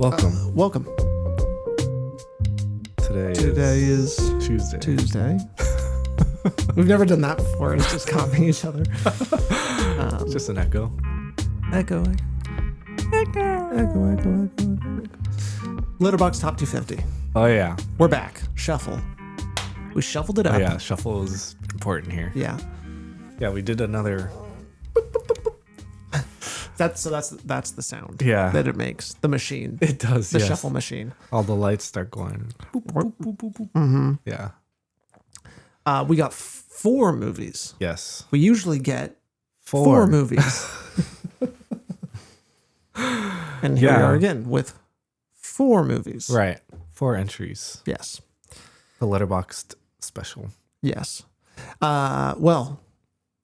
Welcome. Today is Tuesday. We've never done that before. It's just copying each other. It's just an echo. Echo. Letterboxd Top 250. Oh, yeah. We're back. Shuffle. We shuffled it up. Oh, yeah. Shuffle is important here. Yeah. Yeah, we did another. That's the sound. Yeah. That it makes. The machine. It does. The yes. shuffle machine. All the lights start going. Boop, boop, boop, boop, boop. Mm-hmm. Yeah. We got 4 movies. Yes. We usually get 4 movies. And here we are again with 4 movies. Right. 4 entries. Yes. The Letterboxd special. Yes. Well,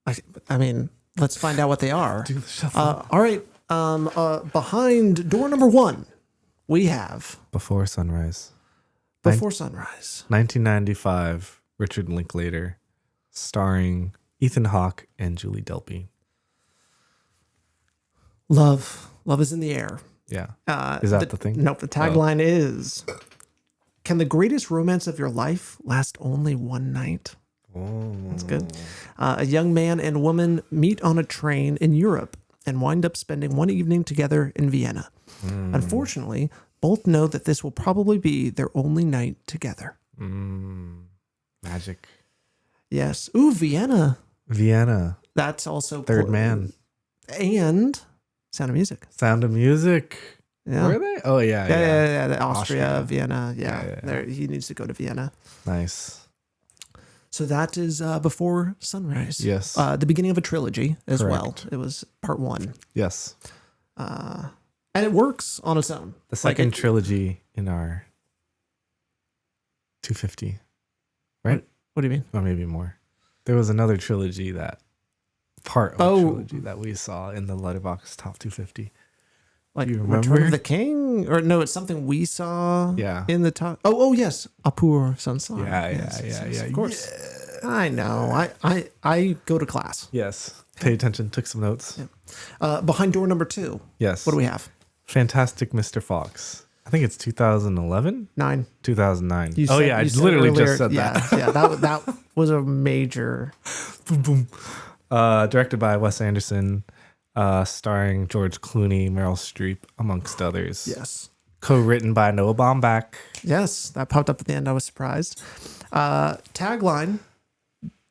I mean, let's find out what they are. Do the shuffle. All right. Behind door number 1, we have Before Sunrise. Before Sunrise. 1995. Richard Linklater, starring Ethan Hawke and Julie Delpy. Love is in the air. Yeah. Is that the thing? Nope. The tagline is, "Can the greatest romance of your life last only one night?" Oh. That's good. A young man and woman meet on a train in Europe and wind up spending one evening together in Vienna. Unfortunately, both know that this will probably be their only night together. Magic. Yes. Ooh, Vienna. That's also Third Man. And Sound of Music. Sound of Music. Yeah. Were they? Oh, yeah. The Austria, Vienna. Yeah. There, he needs to go to Vienna. Nice. So that is Before Sunrise. Yes. The beginning of a trilogy as Correct. well. It was part 1. Yes. And it works on its own. The second trilogy in our 250. Right? What do you mean? Or maybe more. There was another trilogy part of a trilogy that we saw in the Letterboxd Top 250. Like you Return remember? of the King? Or no, it's something we saw Yeah. in the top. Oh, yes. Apur Sansan. Yeah. Of course. Yeah. I know. I go to class. Yes. Pay attention. Took some notes. Yeah. Behind door number 2. Yes. What do we have? Fantastic Mr. Fox. I think it's 2011? 9. 2009. You I said literally earlier, just said that. Yeah, that was a major. Boom, boom. Directed by Wes Anderson, starring George Clooney, Meryl Streep, amongst others. Yes. Co-written by Noah Baumbach. Yes, that popped up at the end. I was surprised. Tagline,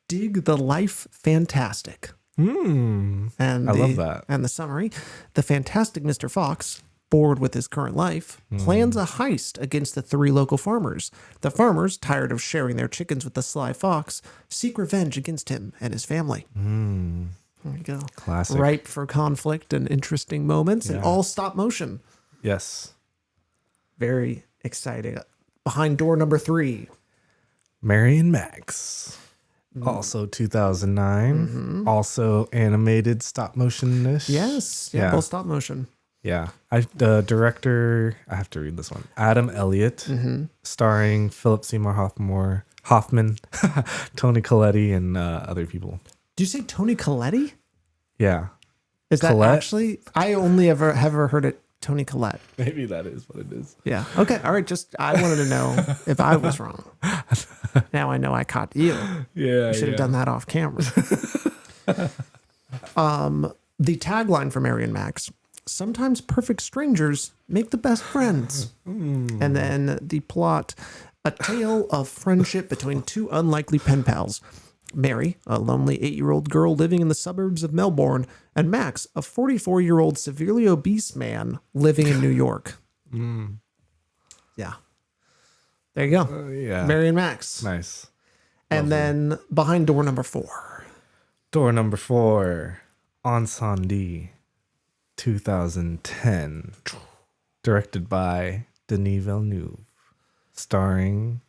"Dig the life fantastic." And I love that. And the summary, "The fantastic Mr. Fox, bored with his current life, plans a heist against the 3 local farmers. The farmers, tired of sharing their chickens with the sly fox, seek revenge against him and his family." There you go. Classic. Ripe for conflict and interesting moments, and all stop motion. Yes. Very exciting. Behind door number 3. Mary and Max. Also 2009. Also animated stop motion-ish. Yes. Yeah, both stop motion. Yeah. The director, I have to read this one. Adam Elliott, starring Philip Seymour Hoffman, Tony Colletti, and other people. Did you say Tony Colletti? Yeah. Is that Collette? actually? I only have ever heard it Tony Collette. Maybe that is what it is. Yeah. Okay. All right. Just I wanted to know if I was wrong. Now I know I caught you. Yeah. You should have done that off camera. The tagline for Mary and Max: "Sometimes perfect strangers make the best friends." And then the plot: a tale of friendship between 2 unlikely pen pals. Mary, a lonely 8-year-old girl living in the suburbs of Melbourne, and Max, a 44-year-old severely obese man living in New York. Yeah. There you go. Yeah. Mary and Max. Nice. And then behind door number 4. Door number 4, Incendies, 2010. Directed by Denis Villeneuve. Starring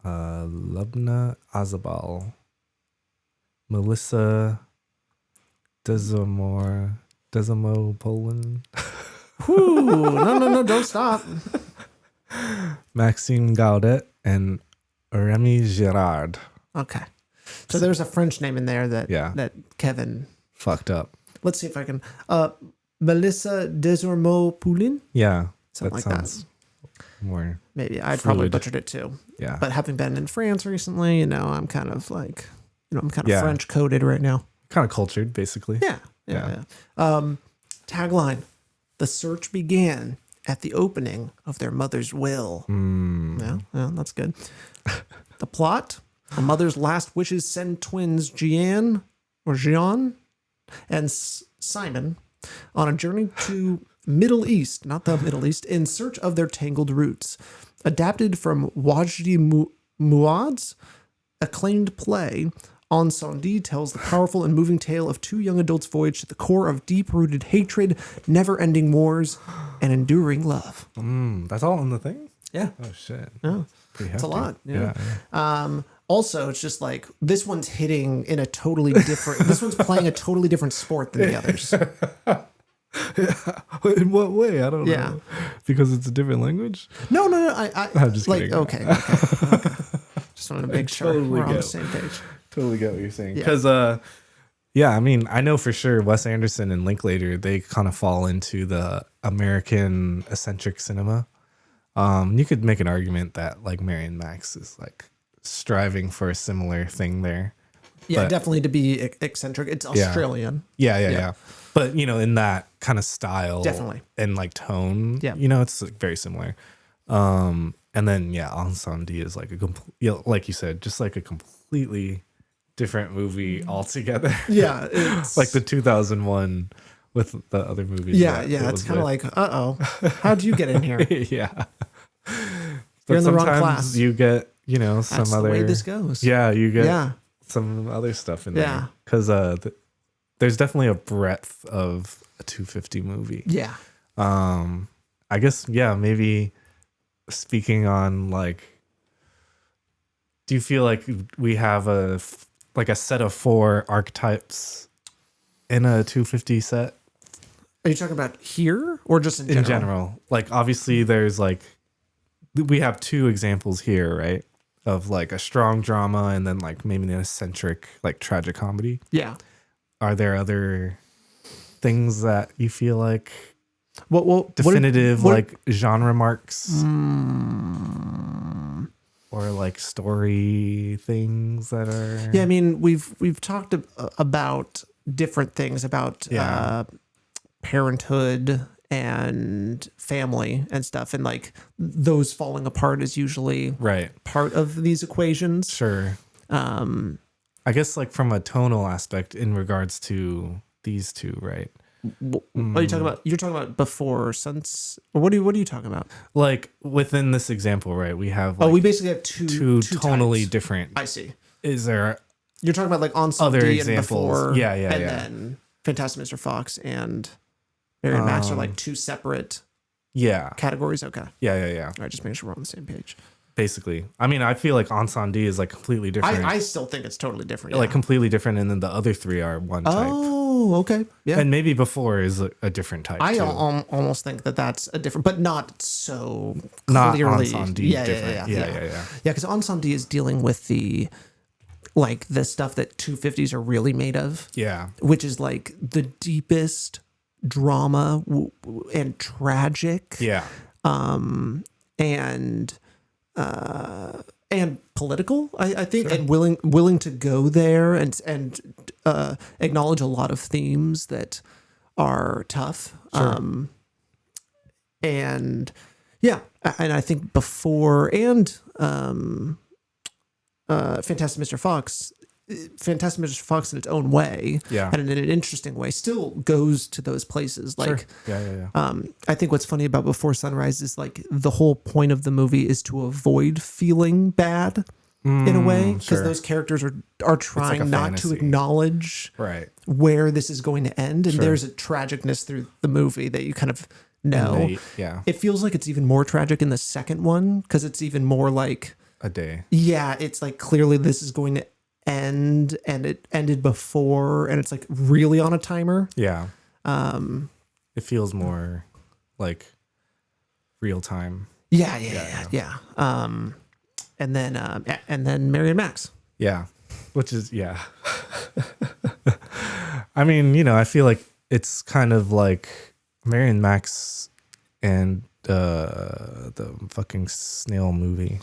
Lubna Azabal, Melissa Desimo Poland, No, don't stop. Maxime Gaudet, and Remy Girard. Okay. So there's a French name in there that Kevin fucked up. Let's see if I can. Melissa Desormeaux-Poulin. Yeah. something like that. sounds more. Maybe I'd probably fluid. butchered it too. Yeah. But having been in France recently, I'm kind of like, I'm kind of Yeah. French coded right now. Kind of cultured, basically. Yeah. Tagline: The search began at the opening of their mother's will. Yeah, that's good. The plot: a mother's last wishes send twins Jean and Simon on a journey to Middle East, not the Middle East, in search of their tangled roots. Adapted from Wajdi Muad's acclaimed play, Incendies tells the powerful and moving tale of two young adults' voyage to the core of deep-rooted hatred, never-ending wars, and enduring love. That's all in the thing? Yeah. Oh, shit. Yeah. Pretty It's a hefty. lot. Yeah. Also, it's just like this one's hitting in a totally different. This one's playing a totally different sport than the others. In what way? I don't Yeah. know. Because it's a different language? No. I'm just like kidding. okay. Just wanted to make sure totally we're on the get- same page. Totally get what you're saying. Yeah. Because, I mean, I know for sure Wes Anderson and Linklater, they kind of fall into the American eccentric cinema. You could make an argument that like Marion Max is like striving for a similar thing there. Yeah, But- definitely to be eccentric. It's Australian. Yeah. But, in that kind of style Definitely. and like tone, Yeah. it's like, very similar. And then, Incendies is like like you said, just like a completely different movie altogether. Yeah, it's Like the 2001 with the other movies. yeah. that it It's was kind of with. like, how'd you get in here? Yeah. You're in the wrong sometimes class. you get, some That's other. the way this goes. Yeah, you get Yeah. some other stuff in Yeah. there. Because there's definitely a breadth of a 250 movie. Yeah. I guess, maybe speaking on like, do you feel like we have a set of 4 archetypes in a 250 set? Are you talking about here or just in In general? general, like obviously there's like, we have 2 examples here, right? Of like a strong drama and then like maybe an eccentric like tragic comedy. Yeah. Are there other things that you feel like What definitive what- like genre marks or like story things that are Yeah, I mean, we've talked about different things about parenthood and family and stuff, and like those falling apart is usually right? part of these equations. Sure. I guess like from a tonal aspect in regards to these two, right? What are you talking about? You're talking about before Suns, or what are you talking about? Like within this example, right? We have like We basically have two tonally types. different. I see. Is there You're talking about like on other and examples? before, Yeah, and yeah. then Fantastic Mr. Fox and Mary and Max are like 2 separate Yeah. categories. Okay, all Yeah. right, just making sure we're on the same page. Basically. I mean, I feel like Ensemble is like completely different. I still think it's totally different. like yeah. completely different, and then the other 3 are one type. Oh, okay, yeah. And maybe before is a different type I too. almost think that that's a different, but not so Not clearly. Ensemble Yeah. different. Yeah. Because Ensemble is dealing with the stuff that 250s are really made of, Yeah. which is like the deepest drama and tragic, Yeah. and political. I think, and willing to go there and acknowledge a lot of themes that are tough. Sure. And yeah, and I think before and Fantastic Mr. Fox in its own way, Yeah. and in an interesting way, still goes to those places. Like, Sure. Yeah. I think what's funny about Before Sunrise is like the whole point of the movie is to avoid feeling bad in a way, because sure. those characters are trying a not to fantasy. acknowledge Right. where this is going to end, and Sure. there's a tragicness through the movie that you kind of know. Yeah. It feels like it's even more tragic in the second one because it's even more like, A day. yeah, it's like clearly this is going to end, and it ended before, and it's like really on a timer. Yeah. It feels more like real time. Yeah. And then Mary and Max. Yeah. Which is, yeah. I mean, I feel like it's kind of like Mary and Max and the fucking snail movie.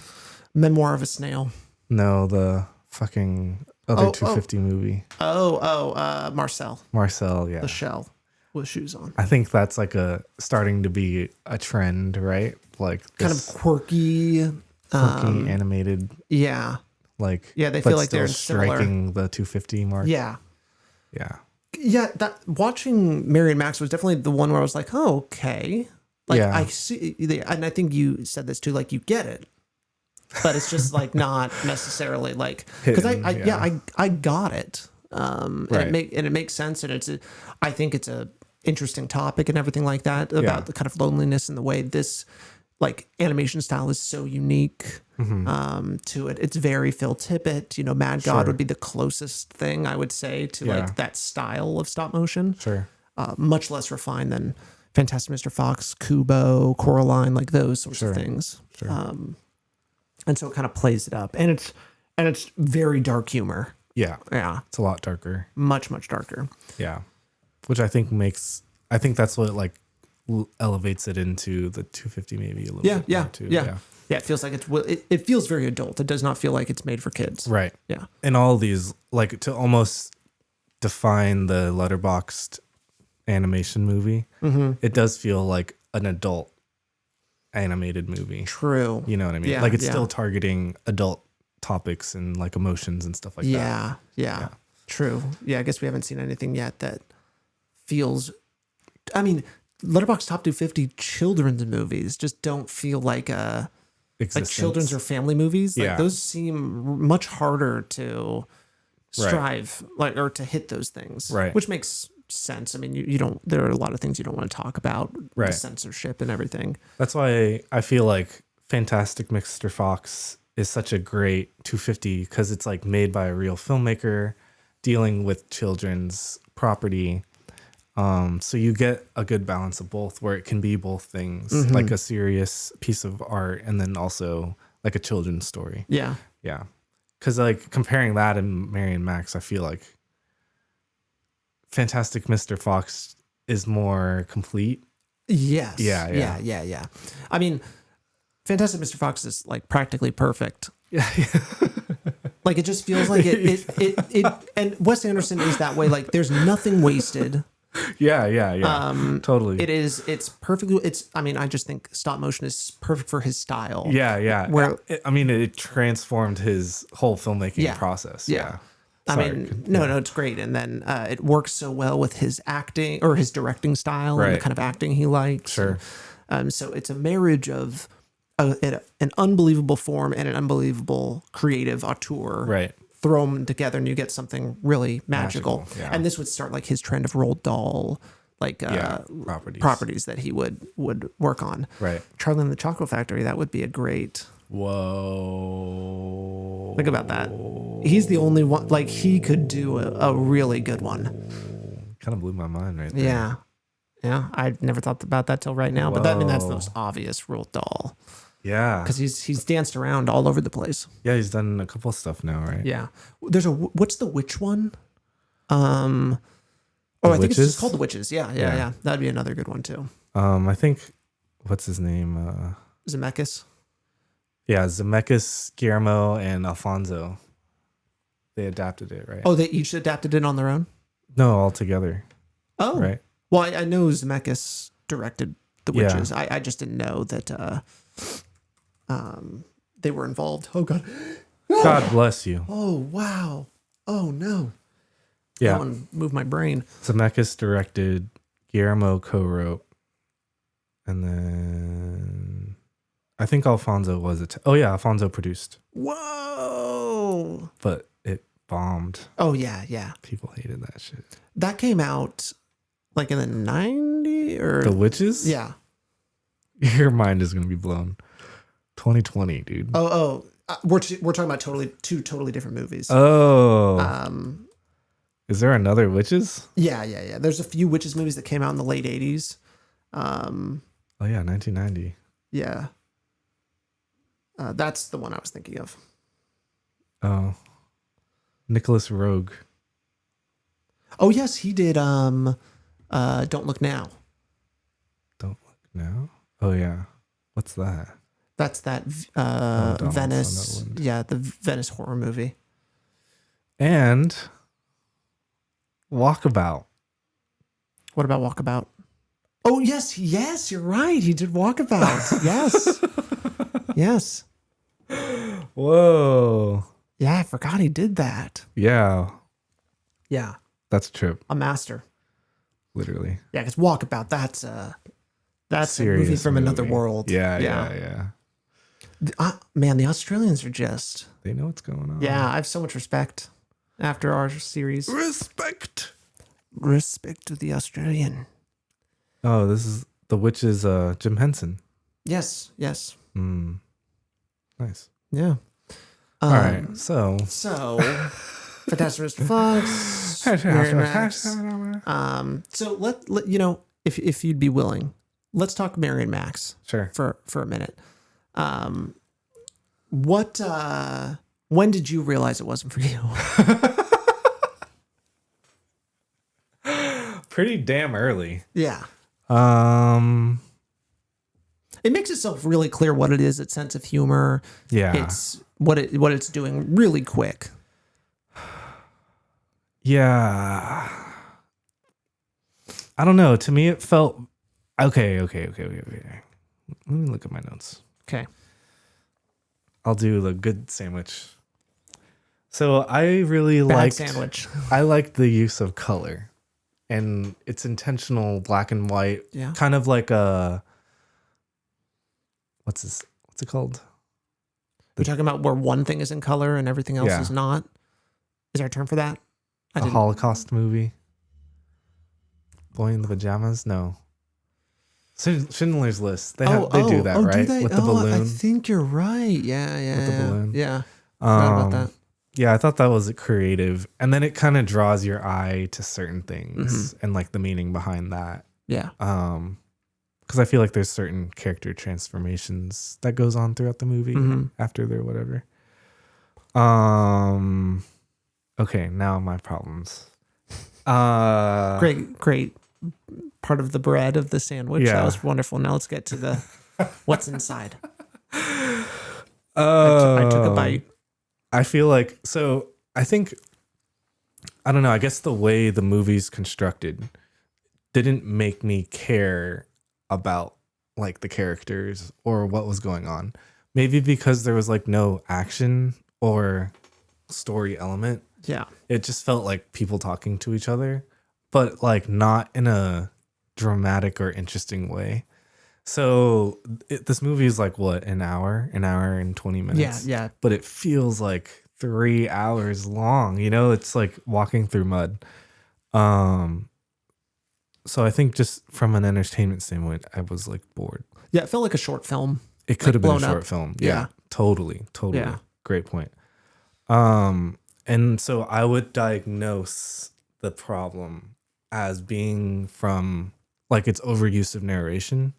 Memoir of a Snail. No, the fucking other 250 movie. Marcel. Marcel, yeah. The shell with shoes on. I think that's like starting to be a trend, right? Like Kind of quirky. animated. Yeah. Like, yeah, they feel like they're striking the 250 mark. Yeah. Yeah. Yeah, that watching Mary and Max was definitely the one where I was like, oh, okay. Like, Yeah. I see, and I think you said this too, like, you get it. But it's just like not necessarily like, because I got it. And it makes sense. And I think it's a interesting topic and everything like that about the kind of loneliness and the way this like animation style is so unique to it. It's very Phil Tippett, Mad God would be the closest thing I would say to like that style of stop motion. Sure. Much less refined than Fantastic Mr. Fox, Kubo, Coraline, like those sorts of things. Sure. And so it kind of plays it up, and it's very dark humor. Yeah. Yeah. It's a lot darker. Much darker. Yeah. Which I think that's what like elevates it into the 250 maybe a little bit more too. Yeah. It feels like it feels very adult. It does not feel like it's made for kids. Right. Yeah. And all these, like, to almost define the Letterboxd animation movie, it does feel like an adult animated movie. True. You know what I mean? Yeah, like, it's still targeting adult topics and like emotions and stuff like that. Yeah. True. Yeah, I guess we haven't seen anything yet that feels, I mean, Letterboxd top 250 children's movies just don't feel like like children's or family movies. Like those seem much harder to strive like or to hit those things. Right. Which makes sense. I mean, you don't, there are a lot of things you don't want to talk about, the censorship and everything. That's why I feel like Fantastic Mr. Fox is such a great 250 because it's like made by a real filmmaker dealing with children's property. So you get a good balance of both where it can be both things, like a serious piece of art and then also like a children's story. Yeah. Yeah. Because like comparing that and Mary and Max, I feel like Fantastic Mr. Fox is more complete. Yes. Yeah. I mean, Fantastic Mr. Fox is like practically perfect. Yeah. Like it just feels like it and Wes Anderson is that way. Like there's nothing wasted. Yeah. Totally. It's perfectly. I just think stop motion is perfect for his style. Yeah. Where it transformed his whole filmmaking process. Yeah. No, it's great. And then it works so well with his acting or his directing style and the kind of acting he likes. Sure. So it's a marriage of an unbelievable form and an unbelievable creative auteur. Right. Throw them together and you get something really magical. Yeah. And this would start like his trend of Roald Dahl, like properties that he would work on. Right. Charlie and the Chocolate Factory, that would be a great. Whoa. Think about that. He's the only one, like he could do a really good one. Kind of blew my mind right there. Yeah. I never thought about that till right now, but that's the most obvious Roald Dahl. Yeah. Because he's danced around all over the place. Yeah, he's done a couple of stuff now, right? Yeah. There's what's the witch one? I think it's just called The Witches. Yeah. That'd be another good one too. I think, what's his name? Zemeckis. Yeah, Zemeckis, Guillermo, and Alfonso. They adapted it, right? Oh, they each adapted it on their own? No, all together. Oh. Right. Well, I know Zemeckis directed The Witches. Yeah. I just didn't know that they were involved. Oh, God. God bless you. Oh, wow. Oh, no. Yeah. That one moved my brain. Zemeckis directed, Guillermo co-wrote, and then I think Alfonso was Alfonso produced. Whoa. But it bombed. Oh, yeah. People hated that shit. That came out like in the 90s or... The Witches? Yeah. Your mind is going to be blown. 2020, dude. We're talking about two totally different movies. Oh. Is there another Witches? Yeah. There's a few Witches movies that came out in the late 80s. 1990. Yeah. That's the one I was thinking of. Oh. Nicholas Roeg. Oh, yes, he did Don't Look Now. Don't Look Now? Oh, yeah. What's that? That's that Donald Venice. Sutherland. Yeah, the Venice horror movie. And Walkabout. What about Walkabout? Oh, yes, you're right. He did Walkabout. Yes. Yes. Whoa. Yeah, I forgot he did that. Yeah. Yeah. That's a trip. A master. Literally. Yeah, because Walkabout, that's a movie from another world. Yeah. Man, the Australians are just... They know what's going on. Yeah, I have so much respect after our series. Respect. Respect to the Australian. Oh, this is The Witch is Jim Henson. Yes. Nice. Yeah. All right. So Fantastic Mr. Fox. Mary Max. So let you know, if you'd be willing, let's talk Mary and Max. Sure. For a minute. When did you realize it wasn't for you? Pretty damn early. Yeah. It makes itself really clear what it is, its sense of humor. Yeah. It's what it's doing really quick. Yeah. I don't know. To me, it felt okay. Let me look at my notes. Okay. I'll do the good sandwich. So I really Bad liked sandwich. I liked the use of color and its intentional black and white. Yeah. Kind of like a what's it called? You're talking about where one thing is in color and everything else is not? Is there a term for that? A Holocaust movie. Boy in the Pajamas? No. Schindler's List. They do that, right? Do they? With the balloon. I think you're right. Yeah. With the balloon. Yeah. Forgot about that. Yeah, I thought that was creative. And then it kind of draws your eye to certain things and like the meaning behind that. Yeah. Because I feel like there's certain character transformations that goes on throughout the movie after their whatever. Okay, now my problems. Great part of the bread of the sandwich. Yeah. That was wonderful. Now let's get to the what's inside. I took a bite. I feel like, so I think, I don't know, I guess the way the movie's constructed didn't make me care about like the characters or what was going on. Maybe because there was like no action or story element. Yeah. It just felt like people talking to each other, but like not in a dramatic or interesting way. So this movie is like what, an hour and 20 minutes. Yeah. But it feels like 3 hours long, you know, it's like walking through mud. So I think just from an entertainment standpoint, I was like bored. Yeah. It felt like a short film. It could have been a blown short up. film. Yeah. Totally. Yeah. Great point. And so I would diagnose the problem as being from like its overuse of narration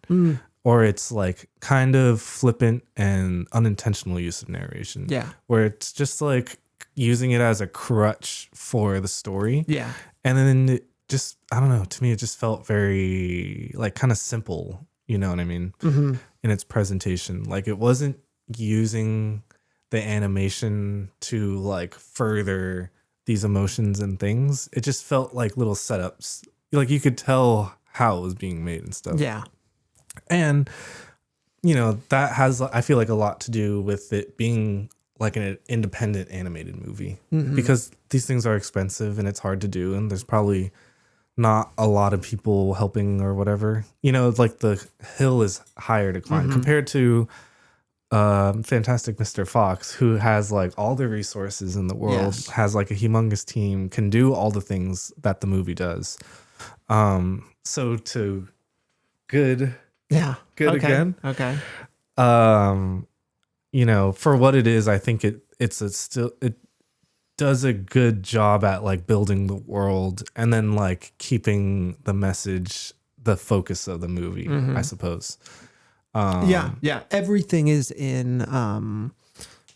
or it's like kind of flippant and unintentional use of narration. Yeah. Where it's just like using it as a crutch for the story. Yeah. And then it just, I don't know, to me, it just felt very like kind of simple, you know what I mean? In its presentation. Like it wasn't using the animation to like further these emotions and things. It just felt like little setups. Like you could tell how it was being made and stuff. Yeah. And, you know, that has, I feel like, a lot to do with it being like an independent animated movie because these things are expensive and it's hard to do. And there's probably not a lot of people helping or whatever. You know, it's like the hill is higher to climb compared to Fantastic Mr. Fox, who has like all the resources in the world, has like a humongous team, can do all the things that the movie does. So to good okay. again. Okay. You know, for what it is, I think it does a good job at like building the world and then like keeping the message the focus of the movie, I suppose. Yeah. Everything is in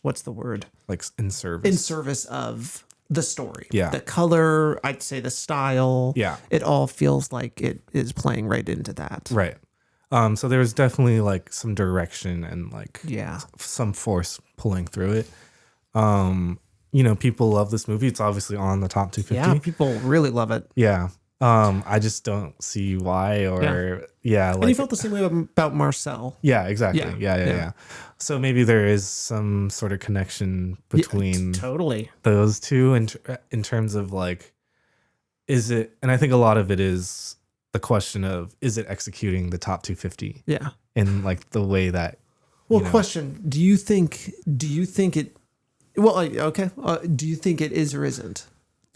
what's the word? Like in service. In service of the story. Yeah. The color, I'd say the style. Yeah. It all feels like it is playing right into that. Right. So there was definitely like some direction and like Yeah. some force pulling through it. People love this movie. It's obviously on the top 250. Yeah, people really love it. Yeah. I just don't see why or And you felt the same way about Marcel. yeah, exactly. Yeah. Yeah. So maybe there is some sort of connection between Totally. those two in terms of like, is it, and I think a lot of it is the question of, is it executing the top 250 Yeah. in like the way that, Well, question, do you think it, well, okay. Do you think it is or isn't?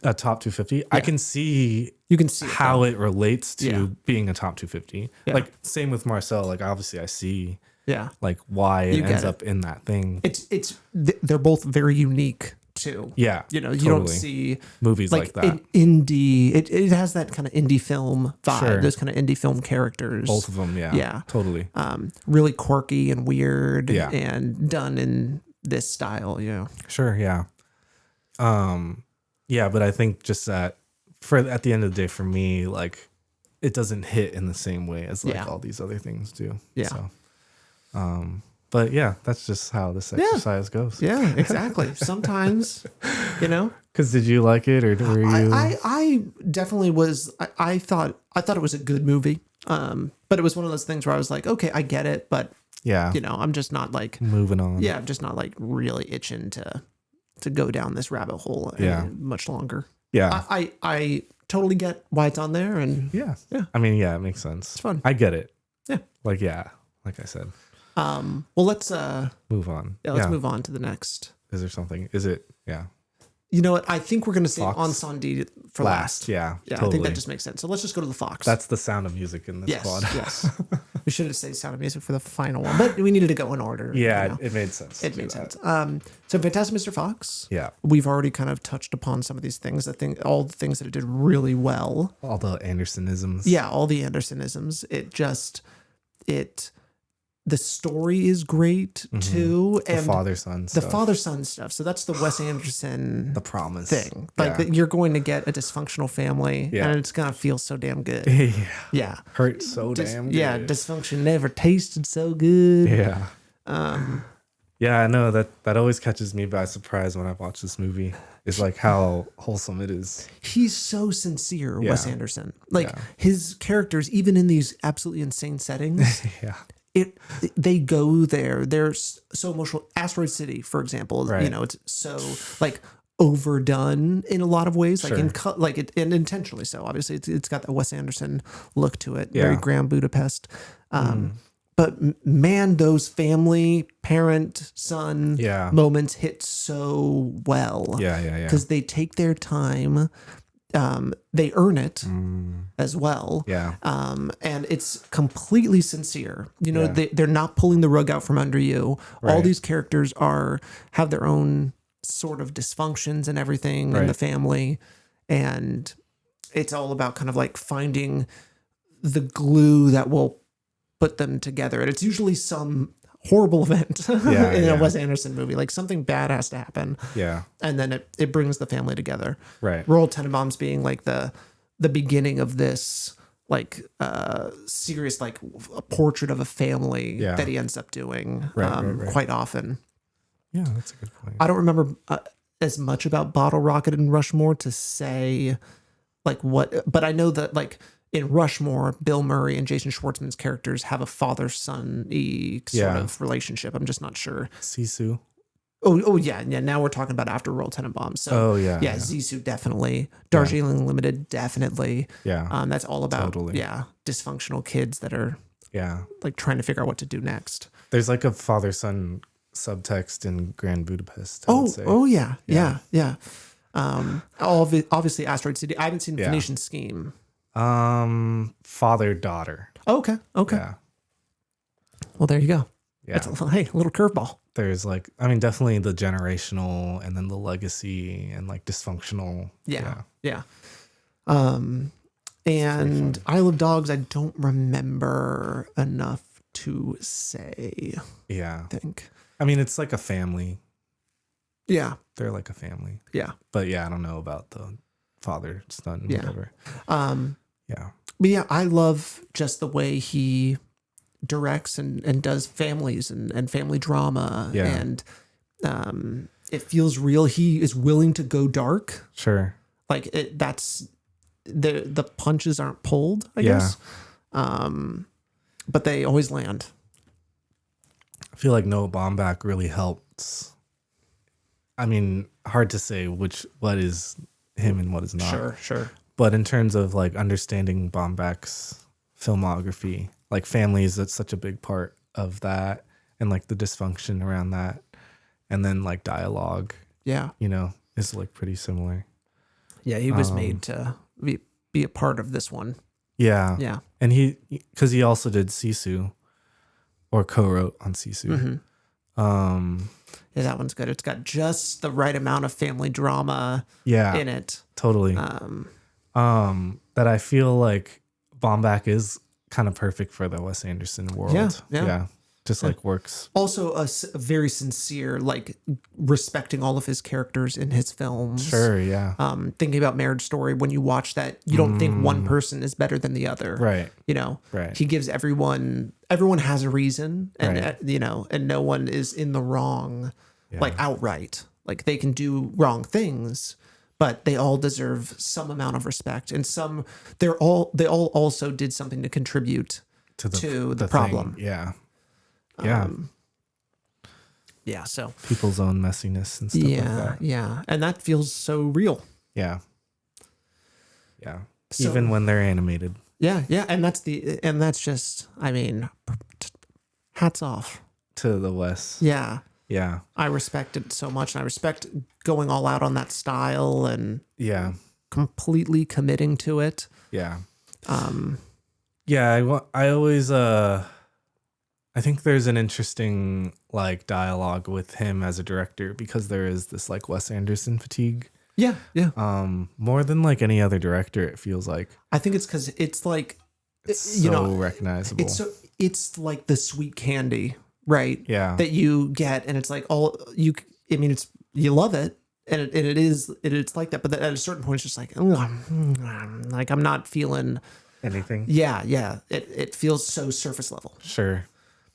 a top 250? I can see You can see how it relates to Yeah. being a top 250. Yeah. Like same with Marcel, like obviously I see Yeah. like why it You get ends it. up in that thing. They're both very unique too. Yeah. You don't totally. see Movies like that. an indie. It has that kind of indie film vibe. Sure. Those kind of indie film characters. Both of them, yeah. Yeah. Totally. Really quirky and weird. Yeah. And done in this style. Sure, yeah. Yeah, but I think just that at the end of the day for me, like it doesn't hit in the same way as like all these other things do. Yeah. So but yeah, that's just how this exercise goes. Yeah. Exactly. Sometimes, Because did you like it or were you? I definitely was. I thought it was a good movie. But it was one of those things where I was like, okay, I get it, but yeah, I'm just not like moving on. Yeah, I'm just not like really itching to go down this rabbit hole much longer. Yeah, I totally get why it's on there, and yeah. I mean, yeah, it makes sense. It's fun. I get it. Yeah. Like I said. Well, let's move on. Yeah, let's move on to the next. Is there something? Is it? Yeah. You know what? I think we're going to say Fox? Encendies for last. Yeah. Yeah, Totally. I think that just makes sense. So let's just go to the Fox. That's the Sound of Music in this yes, squad. yes. We should have said Sound of Music for the final one, but we needed to go in order. Yeah, it made sense. It made sense. So Fantastic Mr. Fox. Yeah. We've already kind of touched upon some of these things. I think all the things that it did really well. All the Andersonisms. Yeah, all the Andersonisms. The story is great too. The And father-son the stuff. father-son stuff. So that's the Wes Anderson The promise thing. Like that you're going to get a dysfunctional family and it's going to feel so damn good. Yeah. Yeah. Hurt so damn good. Yeah, dysfunction never tasted so good. Yeah. Yeah, I know that always catches me by surprise when I watch this movie. Is like how wholesome it is. He's so sincere, Wes Anderson. Like his characters, even in these absolutely insane settings, they go there. They're so emotional. Asteroid City, for example, it's so like overdone in a lot of ways, like and intentionally so. Obviously, it's got that Wes Anderson look to it, very Grand Budapest. But man, those family, parent, son moments hit so well. Yeah. Because they take their time. They earn it as well. Yeah. And it's completely sincere. They're not pulling the rug out from under you. All these characters have their own sort of dysfunctions and everything in the family. And it's all about kind of like finding the glue that will put them together. And it's usually some horrible event in a Wes Anderson movie. Like something bad has to happen. Yeah. And then it brings the family together. Right. Royal Tenenbaums being like the beginning of this like serious like a portrait of a family that he ends up doing quite often. Yeah, that's a good point. I don't remember as much about Bottle Rocket and Rushmore to say like what, but I know that like in Rushmore, Bill Murray and Jason Schwartzman's characters have a father-son-y sort of relationship. I'm just not sure. Sisu. Oh yeah. Now we're talking about after Royal Tenenbaums. So Zissou definitely. Darjeeling Limited definitely. Yeah. That's all about dysfunctional kids that are like trying to figure out what to do next. There's like a father-son subtext in Grand Budapest. Oh yeah. Obviously Asteroid City. I haven't seen the Phoenician Scheme. Father-daughter. Okay. Yeah. Well, there you go. Yeah. That's a little curveball. There's like, I mean, definitely the generational and then the legacy and like dysfunctional. Yeah. And Isle of Dogs, I don't remember enough to say. Yeah. I think. I mean, it's like a family. Yeah. They're like a family. Yeah. But I don't know about the father, son, whatever. But I love just the way he directs and does families and family drama. Yeah. And it feels real. He is willing to go dark. Sure. Like that's the punches aren't pulled, I Yeah. guess. But they always land. I feel like Noah Baumbach really helps. I mean, hard to say what is him and what is not. Sure. But in terms of like understanding Baumbach's filmography, like families, that's such a big part of that, and like the dysfunction around that, and then like dialogue, Yeah. is like pretty similar. Yeah, he was made to be a part of this one. Yeah. Yeah. And because he also did Sisu, or co-wrote on Sisu. Mm-hmm. Yeah, that one's good. It's got just the right amount of family drama in it. Totally. That I feel like Baumbach is kind of perfect for the Wes Anderson world. Yeah. Just like works. Also a very sincere, like respecting all of his characters in his films. Sure, yeah. Thinking about Marriage Story, when you watch that, you don't think one person is better than the other. Right. Right. He gives everyone has a reason, and and no one is in the wrong, like outright. Like they can do wrong things, but they all deserve some amount of respect, and they all also did something to contribute to the problem. Thing. Yeah. Yeah. So people's own messiness and stuff like that. Yeah. And that feels so real. Yeah. Yeah. So, even when they're animated. Yeah. And that's just, I mean, hats off to the Wes. Yeah. Yeah. I respect it so much, and I respect going all out on that style and completely committing to it. Yeah. I always I think there's an interesting like dialogue with him as a director, because there is this like Wes Anderson fatigue. Yeah. More than like any other director, it feels like. I think it's because it's like it's recognizable. It's like the sweet candy, right? Yeah. That you get, and it's like you love it, and it's like that. But at a certain point, it's just like, like I'm not feeling anything. Yeah. It feels so surface level. Sure.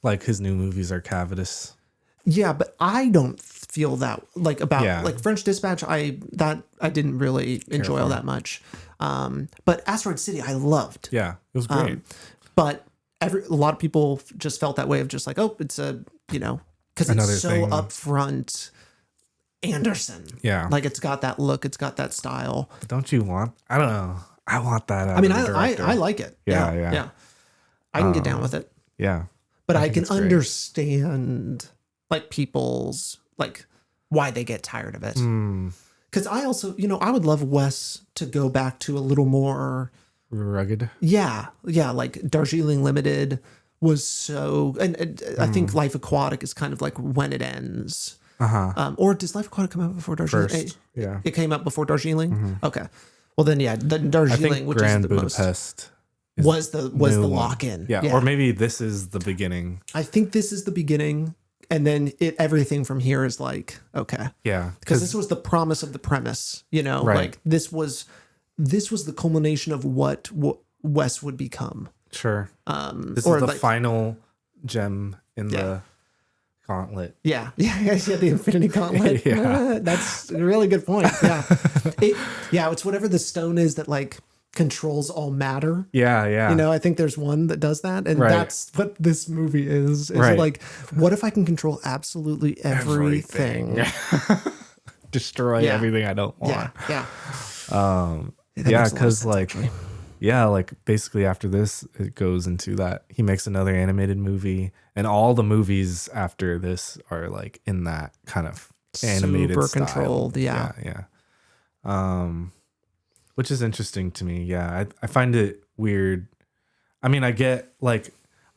Like his new movies are cavitous. Yeah, but I don't feel that like about like French Dispatch. I didn't really enjoy all that much. But Asteroid City I loved. Yeah, it was great. But a lot of people just felt that way of just like, oh, it's because it's so upfront Anderson. Yeah, like it's got that look, it's got that style. But don't you want? I don't know. I want that. I like it. Yeah. I can get down with it. Yeah. But I can understand like people's like why they get tired of it. Because I also, I would love Wes to go back to a little more rugged. Yeah. Like Darjeeling Limited was so, and I think Life Aquatic is kind of like when it ends. Or does Life Aquatic come out before Darjeeling? First, yeah. It came out before Darjeeling. Okay. Well then, the Darjeeling, which Grand is the Budapest. Was the lock in. Yeah. Or maybe this is the beginning. I think this is the beginning, and then everything from here is like, okay. Yeah. Because this was the promise of the premise, Right. Like this was the culmination of what Wes would become. Sure. This is the final gem in the gauntlet. Yeah, the Infinity Gauntlet. Yeah. That's a really good point. Yeah. It's whatever the stone is that like controls all matter. Yeah. I think there's one that does that, and that's what this movie is. Like, what if I can control absolutely everything? Destroy everything I don't want. Yeah. Because like basically after this, it goes into that he makes another animated movie, and all the movies after this are like in that kind of animated super style. Controlled. Yeah. Which is interesting to me. Yeah, I find it weird. I mean, I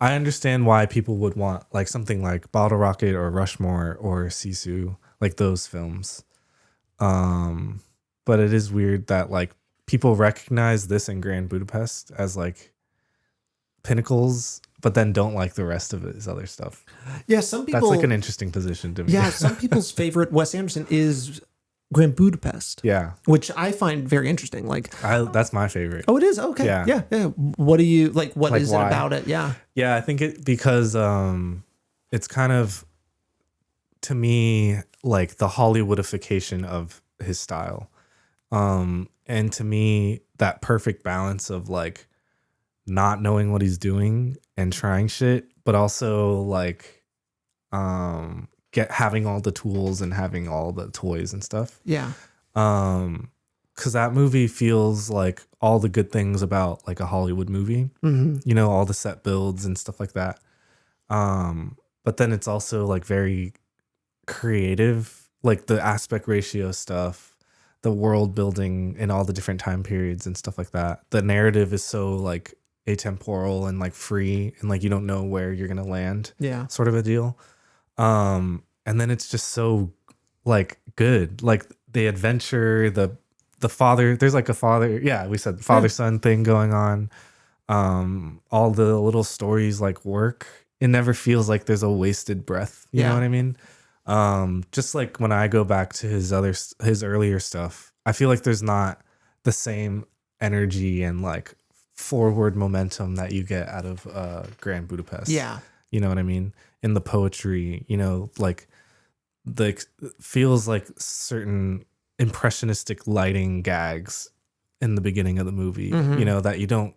understand why people would want like something like Bottle Rocket or Rushmore or Sisu, like those films. But it is weird that like people recognize this and Grand Budapest as like pinnacles, but then don't like the rest of his other stuff. Yeah, some people. That's like an interesting position to me. Yeah, some people's favorite Wes Anderson is Grand Budapest. Yeah. Which I find very interesting. Like, That's my favorite. oh, it is? Okay. Yeah. Yeah. What do you like? What Like, is why? it about it? Yeah. Yeah, I think because it's kind of, to me, like the Hollywoodification of his style. And to me, that perfect balance of like not knowing what he's doing and trying shit, but also like having all the tools and having all the toys and stuff. Yeah. Because that movie feels like all the good things about like a Hollywood movie. Mm-hmm. You know, all the set builds and stuff like that. But then it's also like very creative, like the aspect ratio stuff, the world building in all the different time periods and stuff like that. The narrative is so like atemporal and like free, and like you don't know where you're gonna land. Yeah. Sort of a deal. And then it's just so like good, like the adventure, the father. There's like a father. Yeah, we said father son thing going on. All the little stories like work. It never feels like there's a wasted breath. You know what I mean? Just like when I go back to his earlier stuff, I feel like there's not the same energy and like forward momentum that you get out of Grand Budapest. Yeah. You know what I mean? In the poetry, you know, like feels like certain impressionistic lighting gags in the beginning of the movie, you know, that you don't,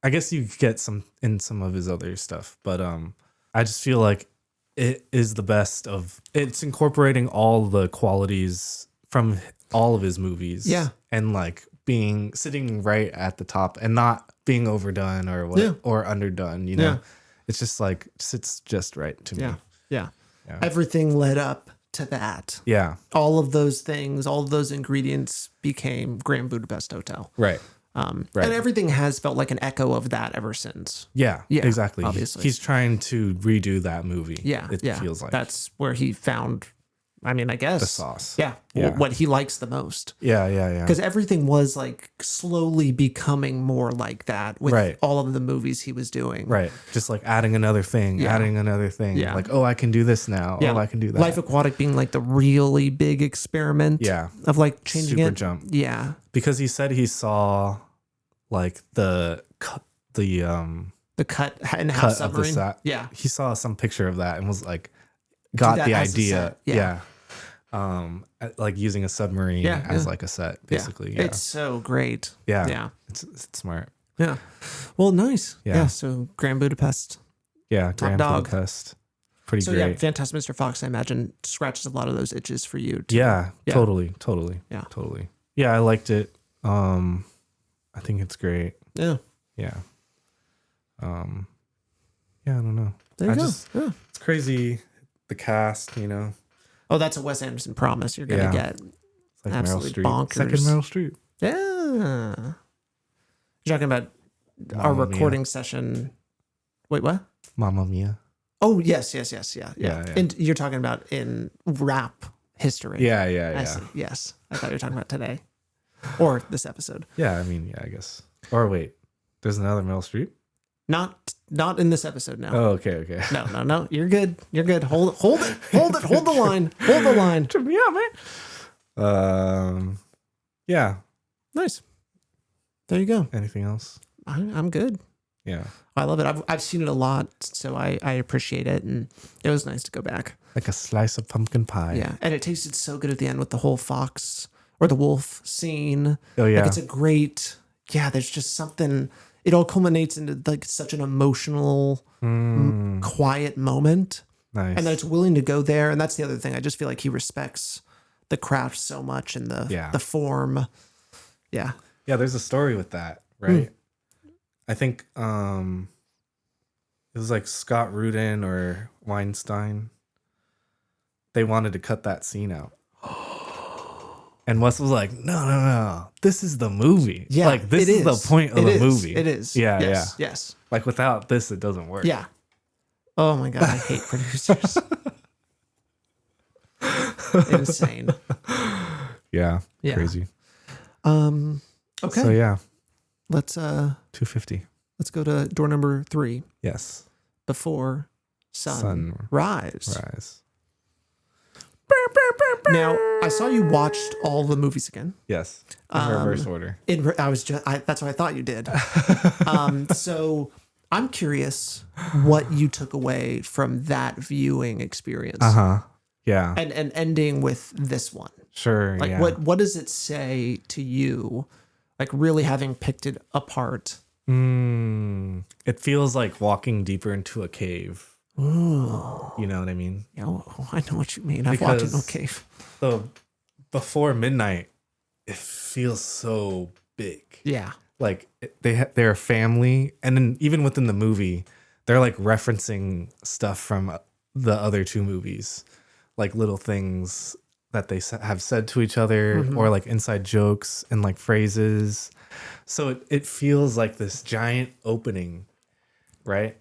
I guess you get some in some of his other stuff, but I just feel like it is the best of, it's incorporating all the qualities from all of his movies. Yeah. And like sitting right at the top and not being overdone or underdone, you know. Yeah. It's just like sits just right to me. Yeah. Everything led up to that. Yeah. All of those things, all of those ingredients became Grand Budapest Hotel. Right. And everything has felt like an echo of that ever since. Yeah, exactly. Obviously. He's trying to redo that movie. Yeah. It feels like. That's where he found, I mean, I guess. The sauce. Yeah. What he likes the most. Yeah. Because everything was like slowly becoming more like that with all of the movies he was doing. Right. Just like adding another thing, Yeah. Like, oh, I can do this now. Yeah. Oh, I can do that. Life Aquatic being like the really big experiment. Yeah. Of like changing Super it. jump. Yeah. Because he said he saw like the cut in half cut of the submarine. set. Yeah. He saw some picture of that and was like, got the as a idea. set. Yeah. Like using a submarine as like a set, basically. Yeah. It's so great. Yeah. Yeah. It's smart. Yeah. Well, nice. Yeah. Yeah. So Grand Budapest. Yeah. Grand dog. Budapest. Pretty So great. yeah, Fantastic Mr. Fox, I imagine, scratches a lot of those itches for you too. Yeah. Totally. Yeah. Totally. Yeah. I liked it. I think it's great. Yeah. Yeah. Yeah, I don't know. There you go. It's crazy. The cast, you know. Oh, that's a Wes Anderson promise you're gonna get. It's like Absolutely Meryl Streep. bonkers. Second Meryl Streep. Yeah. You're talking about our Mamma recording Mia. session. Wait, what? Mamma Mia. Oh, yes. Yeah. And you're talking about in rap history. Yeah. I see. Yes. I thought you were talking about today. Or this episode. Yeah, I mean, I guess. Or wait, there's another Meryl Streep? Not in this episode, no. Oh, okay. No. You're good. Hold it. Hold the line. Hold the line. Trip me out, man. Yeah. Nice. There you go. Anything else? I'm good. Yeah. I love it. I've seen it a lot, so I appreciate it, and it was nice to go back. Like a slice of pumpkin pie. Yeah, and it tasted so good at the end with the whole fox or the wolf scene. Oh yeah. Like it's a great. Yeah, there's just something. It all culminates into like such an emotional, quiet moment. Nice. And that it's willing to go there. And that's the other thing. I just feel like he respects the craft so much and the form. Yeah. Yeah, there's a story with that, right? I think it was like Scott Rudin or Weinstein. They wanted to cut that scene out. And Wes was like, no. This is the movie. Yeah, like this is the point of the movie. It is. Yeah. Yes. Like without this, it doesn't work. Yeah. Oh my God, I hate producers. Insane. Yeah. Crazy. Okay. So yeah. Let's 250. let's go to door number 3. Yes. Before sunrise. Rise. Now, I saw you watched all the movies again. Yes. In reverse order. That's what I thought you did. So I'm curious what you took away from that viewing experience. Yeah. And ending with this one. Sure. Like yeah. what does it say to you? Like really having picked it apart. It feels like walking deeper into a cave. Ooh. You know what I mean? Yeah, I know what you mean. I've walked into a cave. Before midnight, it feels so big. Yeah. Like they're a family, and then even within the movie, they're like referencing stuff from the other two movies, like little things that they have said to each other, or like inside jokes and like phrases. So it feels like this giant opening, right?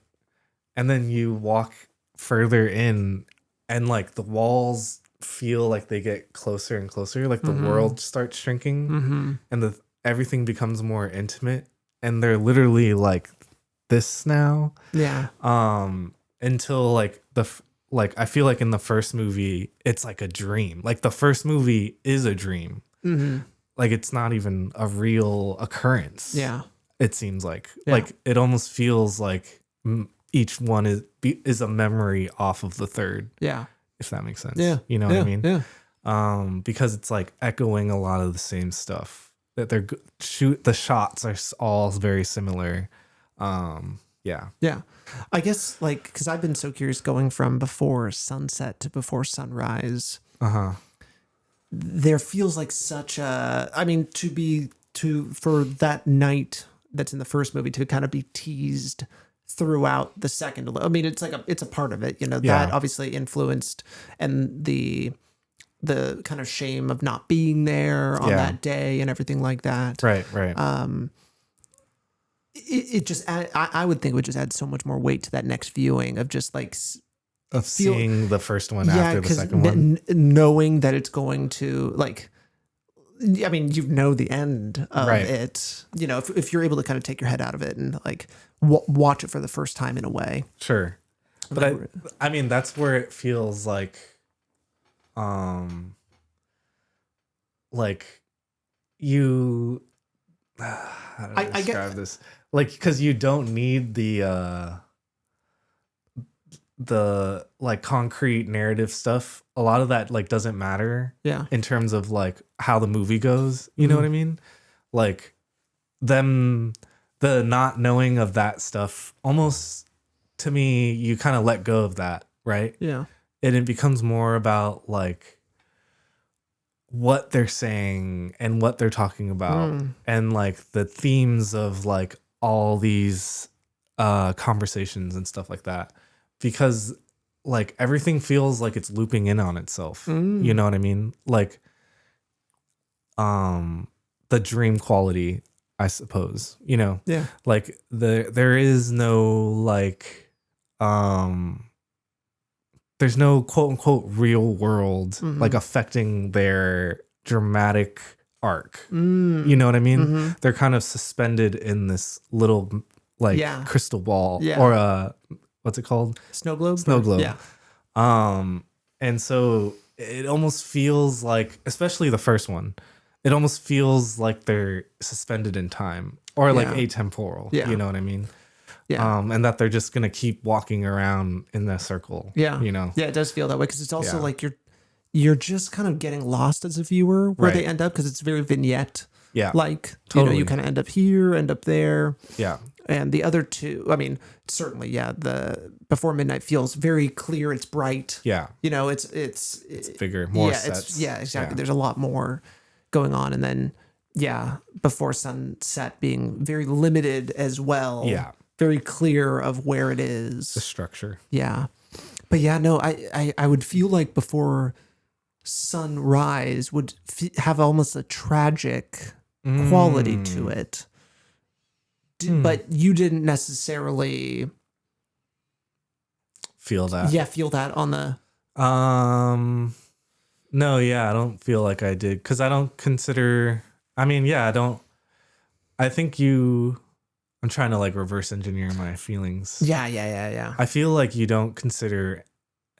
And then you walk further in, and like the walls feel like they get closer and closer, like the world starts shrinking, and everything becomes more intimate, and they're literally like this now. Yeah. Until like I feel like in the first movie it's like a dream. Like the first movie is a dream. Like it's not even a real occurrence. Yeah. It seems like it almost feels like each one is a memory off of the third. Yeah. If that makes sense. Yeah. You know what I mean? Yeah. Because it's like echoing a lot of the same stuff. That the shots are all very similar. Yeah. Yeah. I guess like because I've been so curious going from before sunset to before sunrise. There feels like such a. I mean, for that night that's in the first movie to kind of be teased throughout the second. I mean, it's like it's a part of it, you know, that obviously influenced, and the kind of shame of not being there on that day and everything like that. Right. It just I would think it would just add so much more weight to that next viewing of just like seeing the first one after the second one, knowing that it's going to like. I mean, you know the end of it. You know, if you're able to kind of take your head out of it and like watch it for the first time in a way. Sure, but I mean that's where it feels like you. How do I describe this? Like, because you don't need the like concrete narrative stuff. A lot of that like doesn't matter. Yeah. In terms of like how the movie goes, you know what I mean? Like the not knowing of that stuff, almost to me, you kind of let go of that, right? Yeah. And it becomes more about like what they're saying and what they're talking about, and like the themes of like all these conversations and stuff like that, because like everything feels like it's looping in on itself. You know what I mean? Like the dream quality, I suppose, you know. Yeah. Like there is no like there's no quote unquote real world like affecting their dramatic arc. You know what I mean? They're kind of suspended in this little like crystal ball or what's it called? Snow globe. Snow globe. Yeah. And so it almost feels like, especially the first one, it almost feels like they're suspended in time or like atemporal. Yeah. You know what I mean? Yeah. And that they're just gonna keep walking around in that circle. Yeah. You know? Yeah, it does feel that way because it's also like you're just kind of getting lost as a viewer where they end up, because it's very vignette. Yeah. Like, totally. You know, you kind of end up here, end up there. Yeah. And the other two, I mean, certainly, the Before Midnight feels very clear. It's bright. Yeah. You know, it's bigger, more sets. Exactly. Yeah. There's a lot more going on. And then, Before Sunset being very limited as well. Yeah. Very clear of where it is. The structure. Yeah. But no, I would feel like Before Sunrise would have almost a tragic quality to it. But you didn't necessarily feel that. Yeah, feel that on the. No, I don't feel like I did, because I don't consider. I mean, I don't. I think you. I'm trying to like reverse engineer my feelings. Yeah. I feel like you don't consider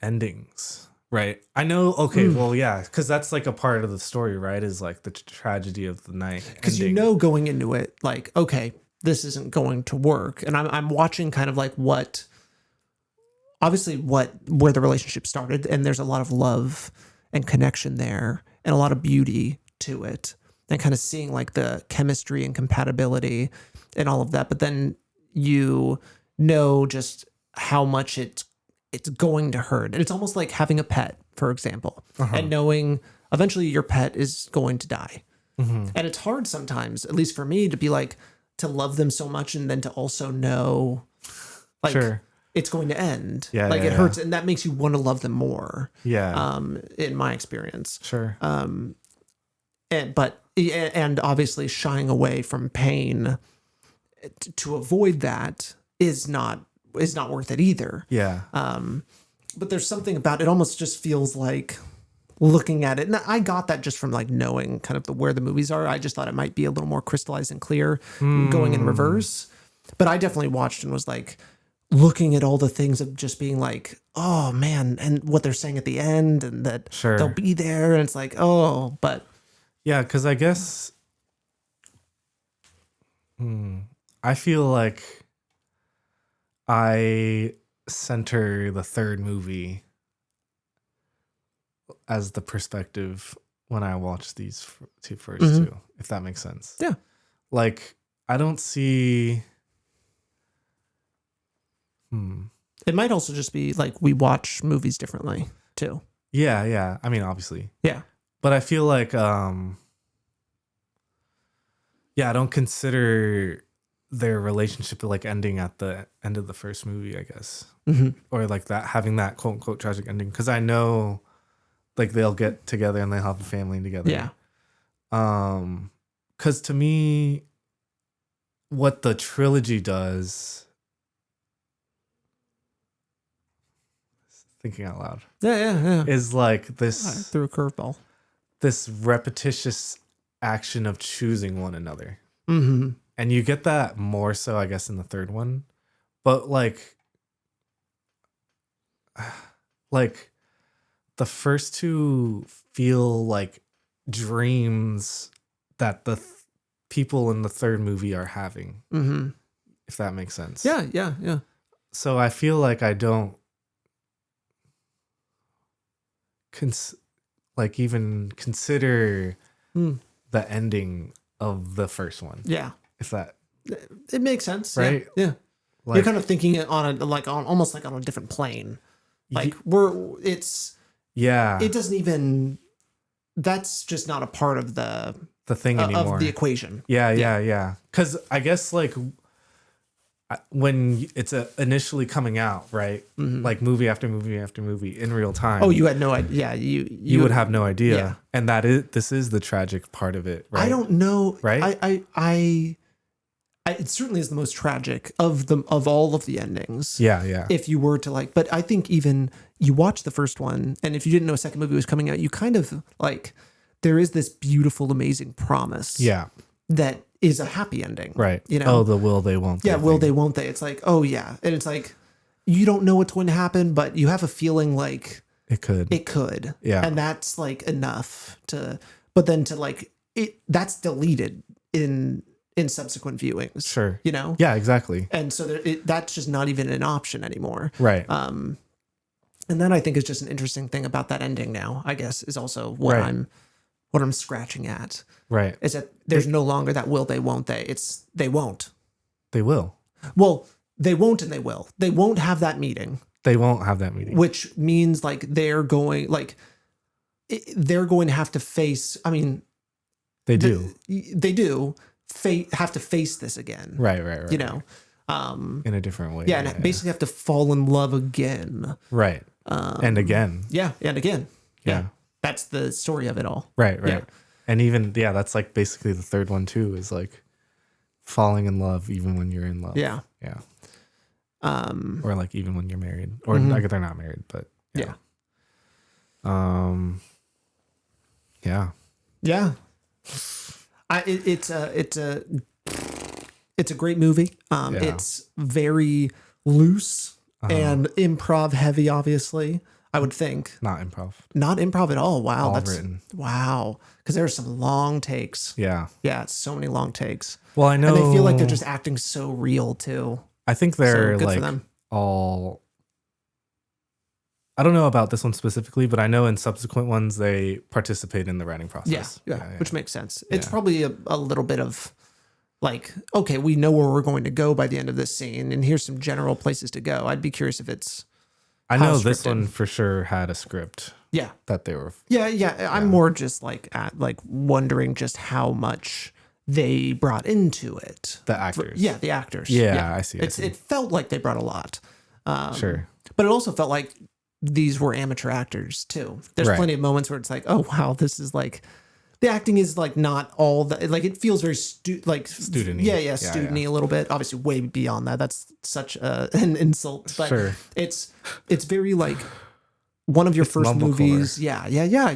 endings, Right. I know. Okay. Well, yeah, because that's like a part of the story, right? Is like the tragedy of the night. Because you ending. know going into it, like, okay, this isn't going to work. And I'm watching kind of like what, obviously where the relationship started. And there's a lot of love and connection there and a lot of beauty to it. And kind of seeing like the chemistry and compatibility and all of that. But then you know just how much it's going to hurt. And it's almost like having a pet, for example, and knowing eventually your pet is going to die. And it's hard sometimes, at least for me, to be like, to love them so much and then to also know like it's going to end. Yeah, like it hurts, and that makes you want to love them more. Yeah. In my experience. Sure. And obviously shying away from pain to avoid that is not worth it either. Yeah. But there's something about it, almost just feels like looking at it. And I got that just from like knowing kind of where the movies are. I just thought it might be a little more crystallized and clear going in reverse. But I definitely watched and was like looking at all the things of just being like, oh man, and what they're saying at the end and that they'll be there. And it's like, oh, but. Yeah, because I guess I feel like I center the third movie as the perspective when I watch these two first two, if that makes sense. Yeah. Like, I don't see... It might also just be like we watch movies differently, too. Yeah. I mean, obviously. Yeah. But I feel like, I don't consider their relationship like ending at the end of the first movie, I guess. Or like that, having that quote unquote tragic ending. Because I know like they'll get together and they'll have a family together. Yeah. Because to me, what the trilogy does, thinking out loud, is like this through a curveball. This repetitious action of choosing one another. And you get that more so, I guess, in the third one. But like the first two feel like dreams that the people in the third movie are having. If that makes sense. Yeah. So I feel like I don't even consider the ending of the first one. Yeah. If that... It makes sense. Right? Yeah. Like, you're kind of thinking it on almost like on a different plane. Like it doesn't even, that's just not a part of the thing anymore. Of the equation. Yeah. Because I guess like when it's initially coming out, right? Like movie after movie after movie in real time. Oh, you had no idea. Yeah, you would have no idea. Yeah. And this is the tragic part of it, right? I don't know. Right? It certainly is the most tragic of all of the endings. Yeah. If you were to but I think even you watch the first one, and if you didn't know a second movie was coming out, you kind of like, there is this beautiful, amazing promise. Yeah. That is a happy ending. Right. You know? Oh, the will they, won't they. Yeah, will they, won't they. It's like, oh yeah. And it's like, you don't know what's going to happen, but you have a feeling like it could. Yeah. And that's like enough but then to like, that's deleted in subsequent viewings. Sure. You know? Yeah, exactly. And so that's just not even an option anymore. Right. And then I think is just an interesting thing about that ending now, I guess, is also what I'm scratching at. Right. Is that there's no longer that will they, won't they. It's they won't. They will. Well, they won't and they will. They won't have that meeting. They won't have that meeting. Which means like they're going to have to face, I mean. They do. They do have to face this again. Right. You know. In a different way. Yeah, and basically have to fall in love again. Right. And again. Yeah, and again. Yeah. That's the story of it all. Right. Yeah. And even, that's like basically the third one too, is like falling in love even when you're in love. Yeah. Yeah. Or like even when you're married. Or like they're not married, but yeah. Yeah. Yeah. It's a great movie. It's very loose and improv heavy, obviously. I would think. Not improv. Not improv at all. Wow. All written. Wow. Because there are some long takes. Yeah. Yeah, it's so many long takes. Well, I know. And they feel like they're just acting so real too. I think they're So good for like them. all. I don't know about this one specifically, but I know in subsequent ones they participate in the writing process. Yeah, which makes sense. It's Yeah. probably a little bit of like, okay, we know where we're going to go by the end of this scene, and here's some general places to go. I'd be curious if it's. I how know this scripted. one for sure had a script Yeah, that they were. yeah. I'm more just like wondering just how much they brought into it. The actors. Yeah, the actors. Yeah, I see. It felt like they brought a lot. Sure. But it also felt like these were amateur actors too. There's Right. plenty of moments where it's like, oh wow, this is like the acting is like not all that. Like it feels very Student-y. Yeah, student-y a little bit. Obviously, way beyond that. That's such an insult. But Sure. it's very like one of your first mumblecore. movies. Yeah. Yeah.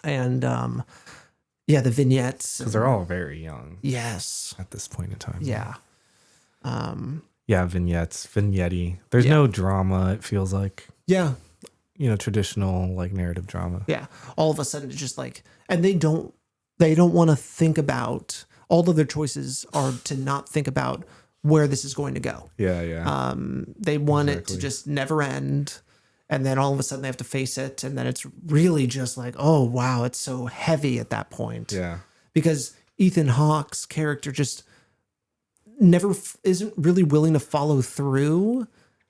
And the vignettes. Because they're all very young Yes. at this point in time. Yeah. Yeah, vignette. There's no drama, it feels like. Yeah. Traditional like narrative drama. Yeah. All of a sudden it's just like, and they don't want to think about, all of their choices are to not think about where this is going to go. Yeah. They want it to Exactly. just never end. And then all of a sudden they have to face it. And then it's really just like, oh, wow, it's so heavy at that point. Yeah. Because Ethan Hawke's character just never isn't really willing to follow through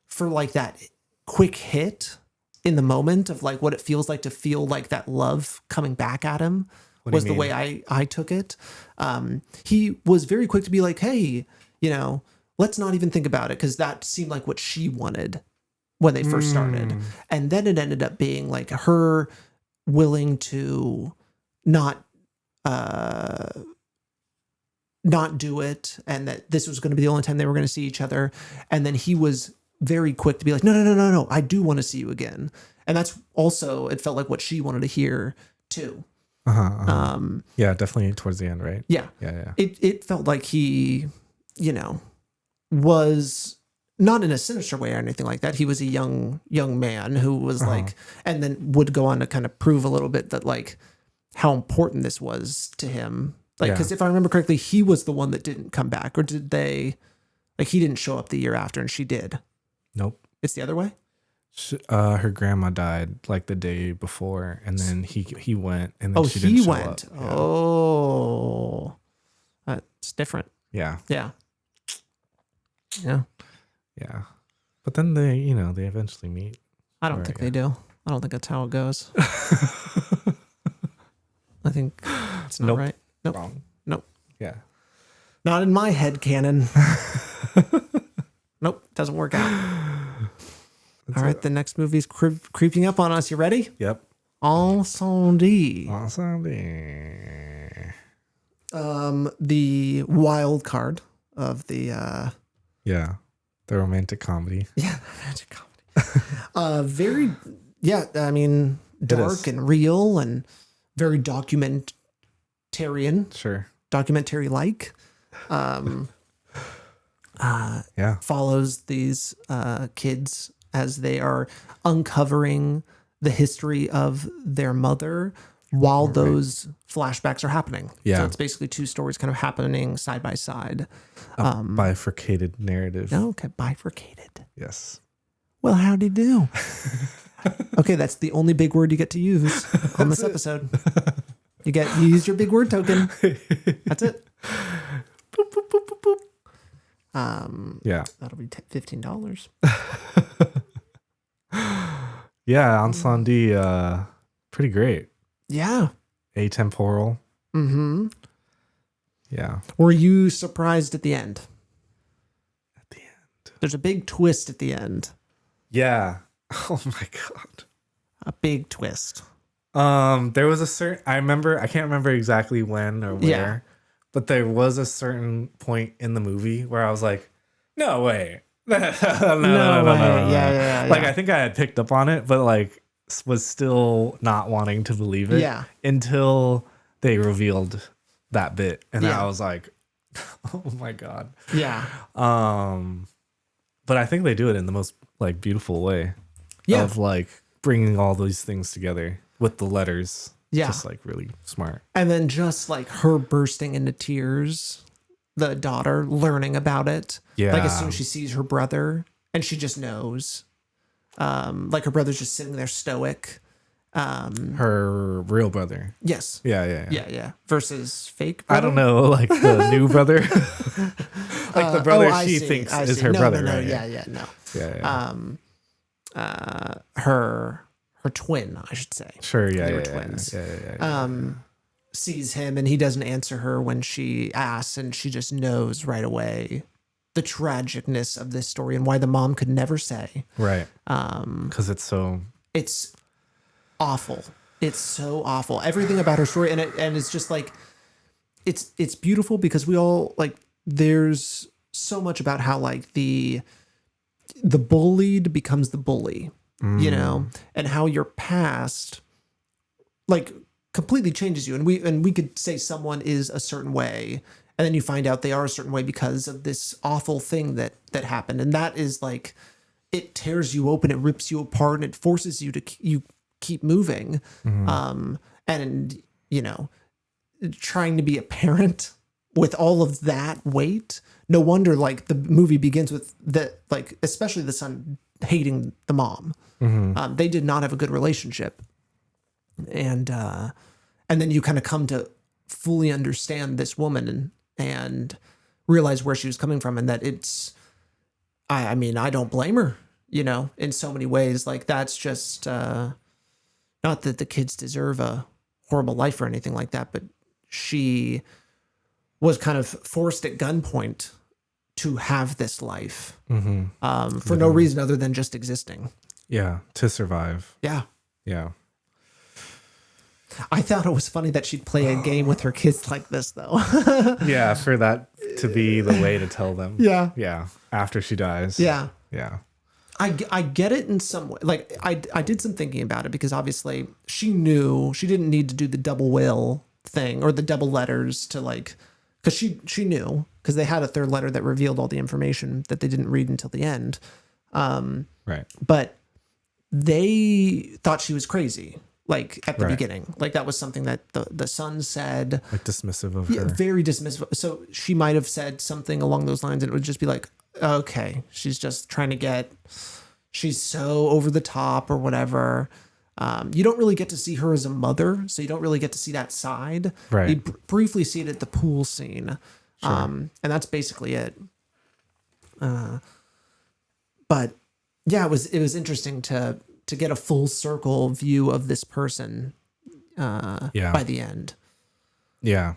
for like that quick hit in the moment of like what it feels like to feel like that love coming back at him. What do you Was the mean? way I took it. He was very quick to be like, hey, let's not even think about it, because that seemed like what she wanted when they first started. And then it ended up being like her willing to not do it, and that this was going to be the only time they were going to see each other. And then he was very quick to be like, no, I do want to see you again. And that's also, it felt like what she wanted to hear too. Yeah, definitely towards the end, right? Yeah. Yeah. It felt like he, was not in a sinister way or anything like that. He was a young man who was like, and then would go on to kind of prove a little bit that like how important this was to him. Like, because if I remember correctly, he was the one that didn't come back, or did they? Like, he didn't show up the year after, and she did. Nope. It's the other way. Her grandma died like the day before, and then he went, and then she he didn't show went. up. Yeah. Oh, that's different. Yeah. Yeah. But then they eventually meet. I don't think they do. I don't think that's how it goes. I think it's not right. Nope. Wrong. Nope. Yeah. Not in my head canon. Nope. Doesn't work out. All right. The next movie's creeping up on us. You ready? Yep. Incendies. Awesome. The wild card of the Yeah. The romantic comedy. romantic comedy. Very I mean, dark is. and real and very documentarian. Sure. Documentary like. Yeah. Follows these kids as they are uncovering the history of their mother while those flashbacks are happening. Yeah. So it's basically two stories kind of happening side by side. A bifurcated narrative. Okay, bifurcated. Yes. Well, how'd he do? Okay, that's the only big word you get to use on this episode. You use your big word token. That's it. Boop, boop, boop, boop, boop. Yeah. That'll be $15. Yeah. Incendies, pretty great. Yeah. Atemporal. Mm-hmm. Yeah. Were you surprised at the end? At the end. There's a big twist at the end. Yeah. Oh my God. A big twist. There was a certain, I can't remember exactly when or where, Yeah. but there was a certain point in the movie where I was like, no way. no. Yeah. Like, I think I had picked up on it, but like was still not wanting to believe it. Yeah. Until they revealed that bit. And Yeah. I was like, oh my God. Yeah. But I think they do it in the most like beautiful way. Yeah. of like bringing all these things together with the letters. Yeah. Just like really smart. And then just like her bursting into tears, the daughter learning about it. Yeah. Like as soon as she sees her brother and she just knows. Like her brother's just sitting there stoic. Her real brother. Yes. Yeah. Versus fake brother. I don't know, like the new brother. Like the brother she thinks is her brother, right? No. Yeah. Her twin, I should say. Sure, They were twins. Sees him and he doesn't answer her when she asks, and she just knows right away the tragicness of this story and why the mom could never say. Right. Because it's awful. It's so awful. Everything about her story, and it's just like it's beautiful because we all like. There's so much about how like the bullied becomes the bully, you know, and how your past like completely changes you. And we could say someone is a certain way, and then you find out they are a certain way because of this awful thing that happened, and that is like it tears you open, it rips you apart, and it forces you to keep moving. And you know, trying to be a parent with all of that weight, no wonder like the movie begins with that, like especially the son hating the mom. They did not have a good relationship, and then you kind of come to fully understand this woman and realize where she was coming from, and that it's I mean I don't blame her, you know, in so many ways. Like that's just not that the kids deserve a horrible life or anything like that, but she was kind of forced at gunpoint to have this life for no reason other than just existing. Yeah, to survive. Yeah. Yeah. I thought it was funny that she'd play a game with her kids like this, though. Yeah, for that to be the way to tell them. Yeah. Yeah, after she dies. Yeah. Yeah. I get it in some way. Like I did some thinking about it because obviously she knew she didn't need to do the double will thing or the double letters to like, because she knew because they had a third letter that revealed all the information that they didn't read until the end. Right. But they thought she was crazy. Like at the Right. beginning, like that was something that the son said. Like dismissive of her. Very dismissive. So she might have said something along those lines, and it would just be like, okay, she's just trying to get, she's so over the top or whatever. You don't really get to see her as a mother, so you don't really get to see that side. Right. You briefly see it at the pool scene, and that's basically it. But yeah, it was interesting to get a full circle view of this person by the end. Yeah.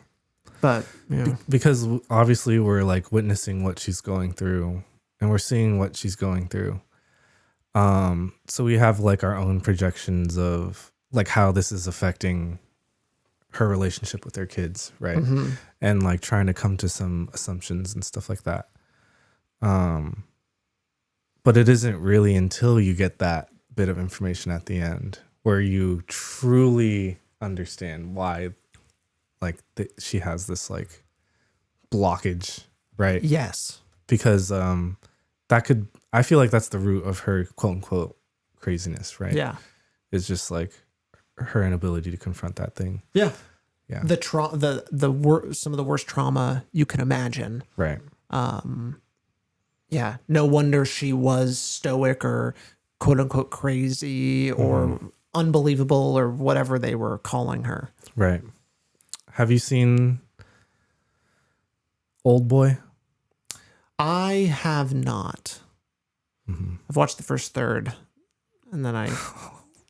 But yeah. Because obviously we're like witnessing what she's going through and we're seeing what she's going through. So we have like our own projections of like how this is affecting her relationship with her kids, right? And like trying to come to some assumptions and stuff like that. But it isn't really until you get that bit of information at the end where you truly understand why like she has this like blockage, right? Yes. Because I feel like that's the root of her quote unquote craziness, right? Yeah. It's just like her inability to confront that thing. Yeah. Yeah. Some of the worst trauma you can imagine. Right. Yeah. No wonder she was stoic or quote unquote crazy or unbelievable or whatever they were calling her. Right. Have you seen Old Boy? I have not. I've watched the first third and then I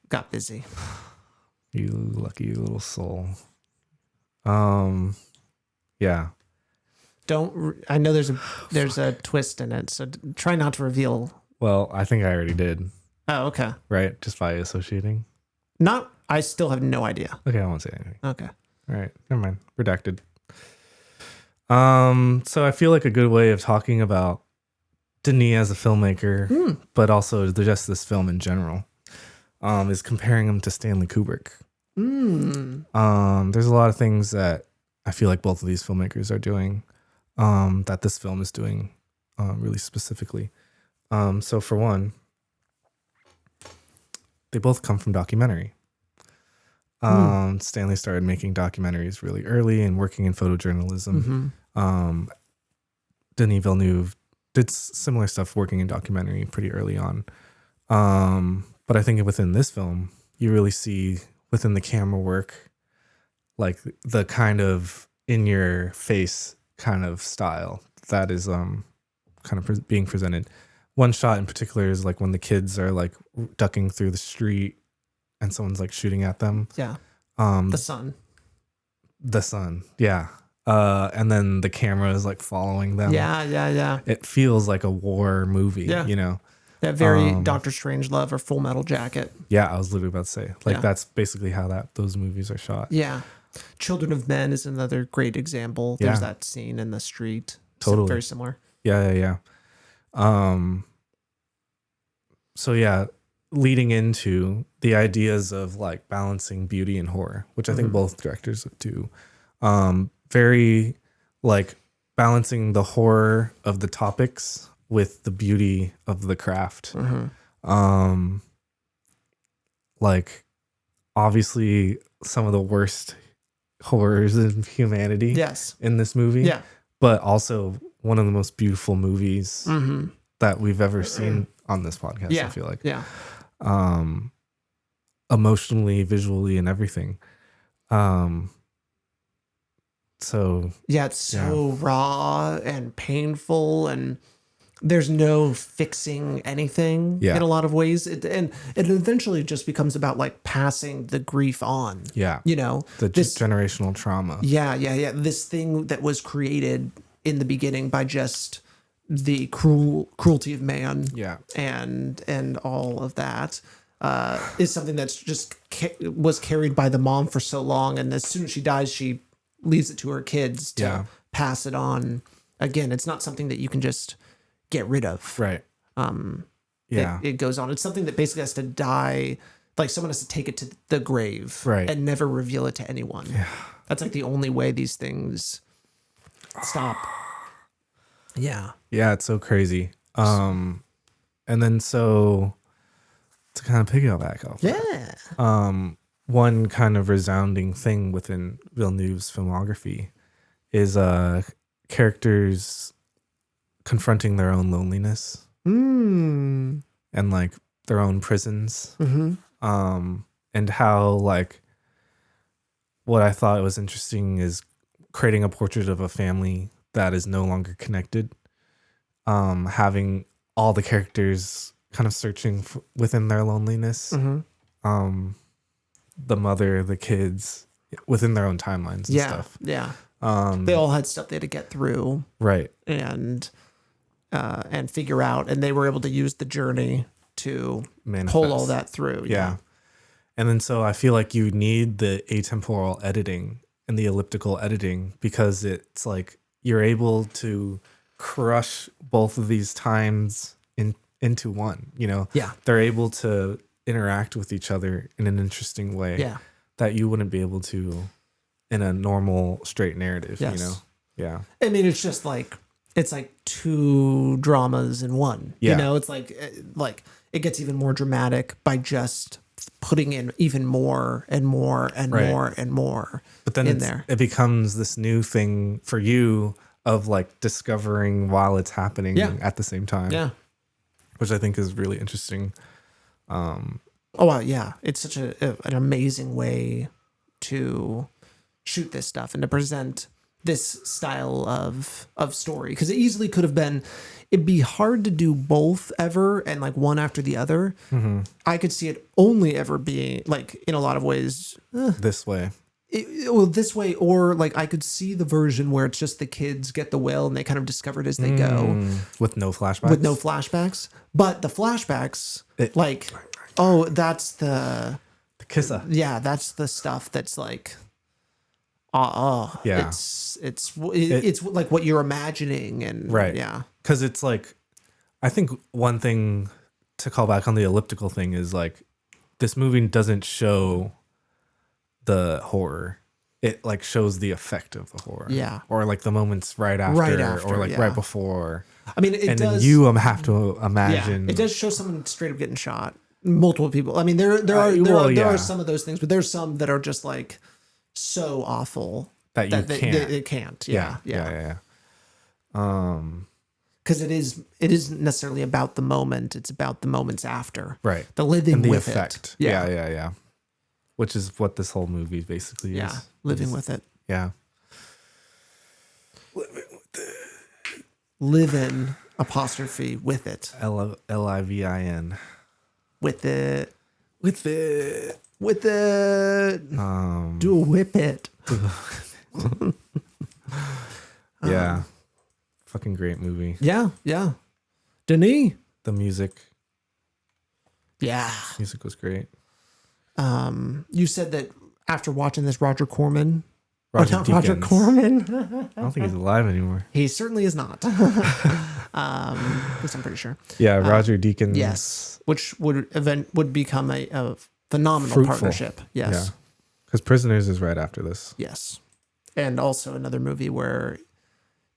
got busy. You lucky little soul. Yeah. I know there's a twist in it, so try not to reveal. Well, I think I already did. Oh, okay. Right? Just by associating. I still have no idea. Okay, I won't say anything. Okay. All right, never mind. Redacted. So I feel like a good way of talking about Denis as a filmmaker, but also just this film in general, is comparing him to Stanley Kubrick. There's a lot of things that I feel like both of these filmmakers are doing, that this film is doing, really specifically. So for one, they both come from documentary. Stanley started making documentaries really early and working in photojournalism. Denis Villeneuve did similar stuff working in documentary pretty early on. But I think within this film, you really see within the camera work, like the kind of in your face kind of style that is kind of being presented. One shot in particular is like when the kids are like ducking through the street and someone's like shooting at them. Yeah. The sun. Yeah. And then the camera is like following them. Yeah. It feels like a war movie, you know? That very Doctor Strangelove or Full Metal Jacket. Yeah, I was literally about to say. Like that's basically how those movies are shot. Yeah. Children of Men is another great example. There's that scene in the street. Totally. Very similar. Yeah. So yeah, leading into the ideas of like balancing beauty and horror, which I think both directors do. Very like balancing the horror of the topics with the beauty of the craft. Like obviously some of the worst horrors of humanity in this movie, but also one of the most beautiful movies that we've ever seen on this podcast. I feel like emotionally, visually, and everything. So it's so raw and painful, and there's no fixing anything in a lot of ways. And it eventually just becomes about like passing the grief on. Yeah. You know, the generational trauma. Yeah. This thing that was created in the beginning by just the cruelty of man. Yeah. And all of that is something that's just was carried by the mom for so long. And as soon as she dies, she leaves it to her kids to pass it on. Again, it's not something that you can just get rid of. Right. It goes on. It's something that basically has to die. Like someone has to take it to the grave and never reveal it to anyone. Yeah. That's like the only way these things stop. Yeah. Yeah. It's so crazy. And then so to kind of piggyback off that, one kind of resounding thing within Villeneuve's filmography is characters confronting their own loneliness and like their own prisons. And how like what I thought was interesting is creating a portrait of a family that is no longer connected, having all the characters kind of searching within their loneliness, the mother, the kids within their own timelines and stuff. Yeah. They all had stuff they had to get through. Right. And figure out, and they were able to use the journey to pull all that through. Yeah. And then so I feel like you need the atemporal editing and the elliptical editing because it's like you're able to crush both of these times into one, you know? Yeah. They're able to interact with each other in an interesting way that you wouldn't be able to in a normal straight narrative, you know? Yeah. I mean, it's just like, it's like two dramas in one, you know, it's like it gets even more dramatic by just putting in even more and more and more and more. But then it becomes this new thing for you of like discovering while it's happening at the same time. Yeah. Which I think is really interesting. It's such an amazing way to shoot this stuff and to present this style of story, because it easily could have been, it'd be hard to do both ever and like one after the other. I could see it only ever being like in a lot of ways this way. This way, or like I could see the version where it's just the kids get the will and they kind of discover it as they go with no flashbacks. But the flashbacks, that's the kissa. Yeah, that's the stuff that's like it's like what you're imagining, and because it's like, I think one thing to call back on the elliptical thing is like this movie doesn't show the horror, it like shows the effect of the horror, or like the moments right after or like right before. I mean, it does, then you have to imagine it does show someone straight up getting shot, multiple people. I mean, there yeah. are some of those things, but there's some that are just like so awful that you can't. It can't. Yeah. Because it isn't necessarily about the moment. It's about the moments after. Right. The living and the with effect. it. Yeah. Which is what this whole movie basically is. Yeah. Living with it. Yeah. Living apostrophe with it. Livin. With it. With it. With it. Do a whip it. Yeah. Fucking great movie. Yeah. Denis. The music Yeah. was great. You said that after watching this, Roger Corman. Roger Corman. I don't think he's alive anymore. He certainly is not. At least I'm pretty sure. Yeah, Roger Deakins. Yes, which would become a phenomenal Fruitful. partnership. Yes. Yeah. Because Prisoners is right after this. Yes. And also another movie where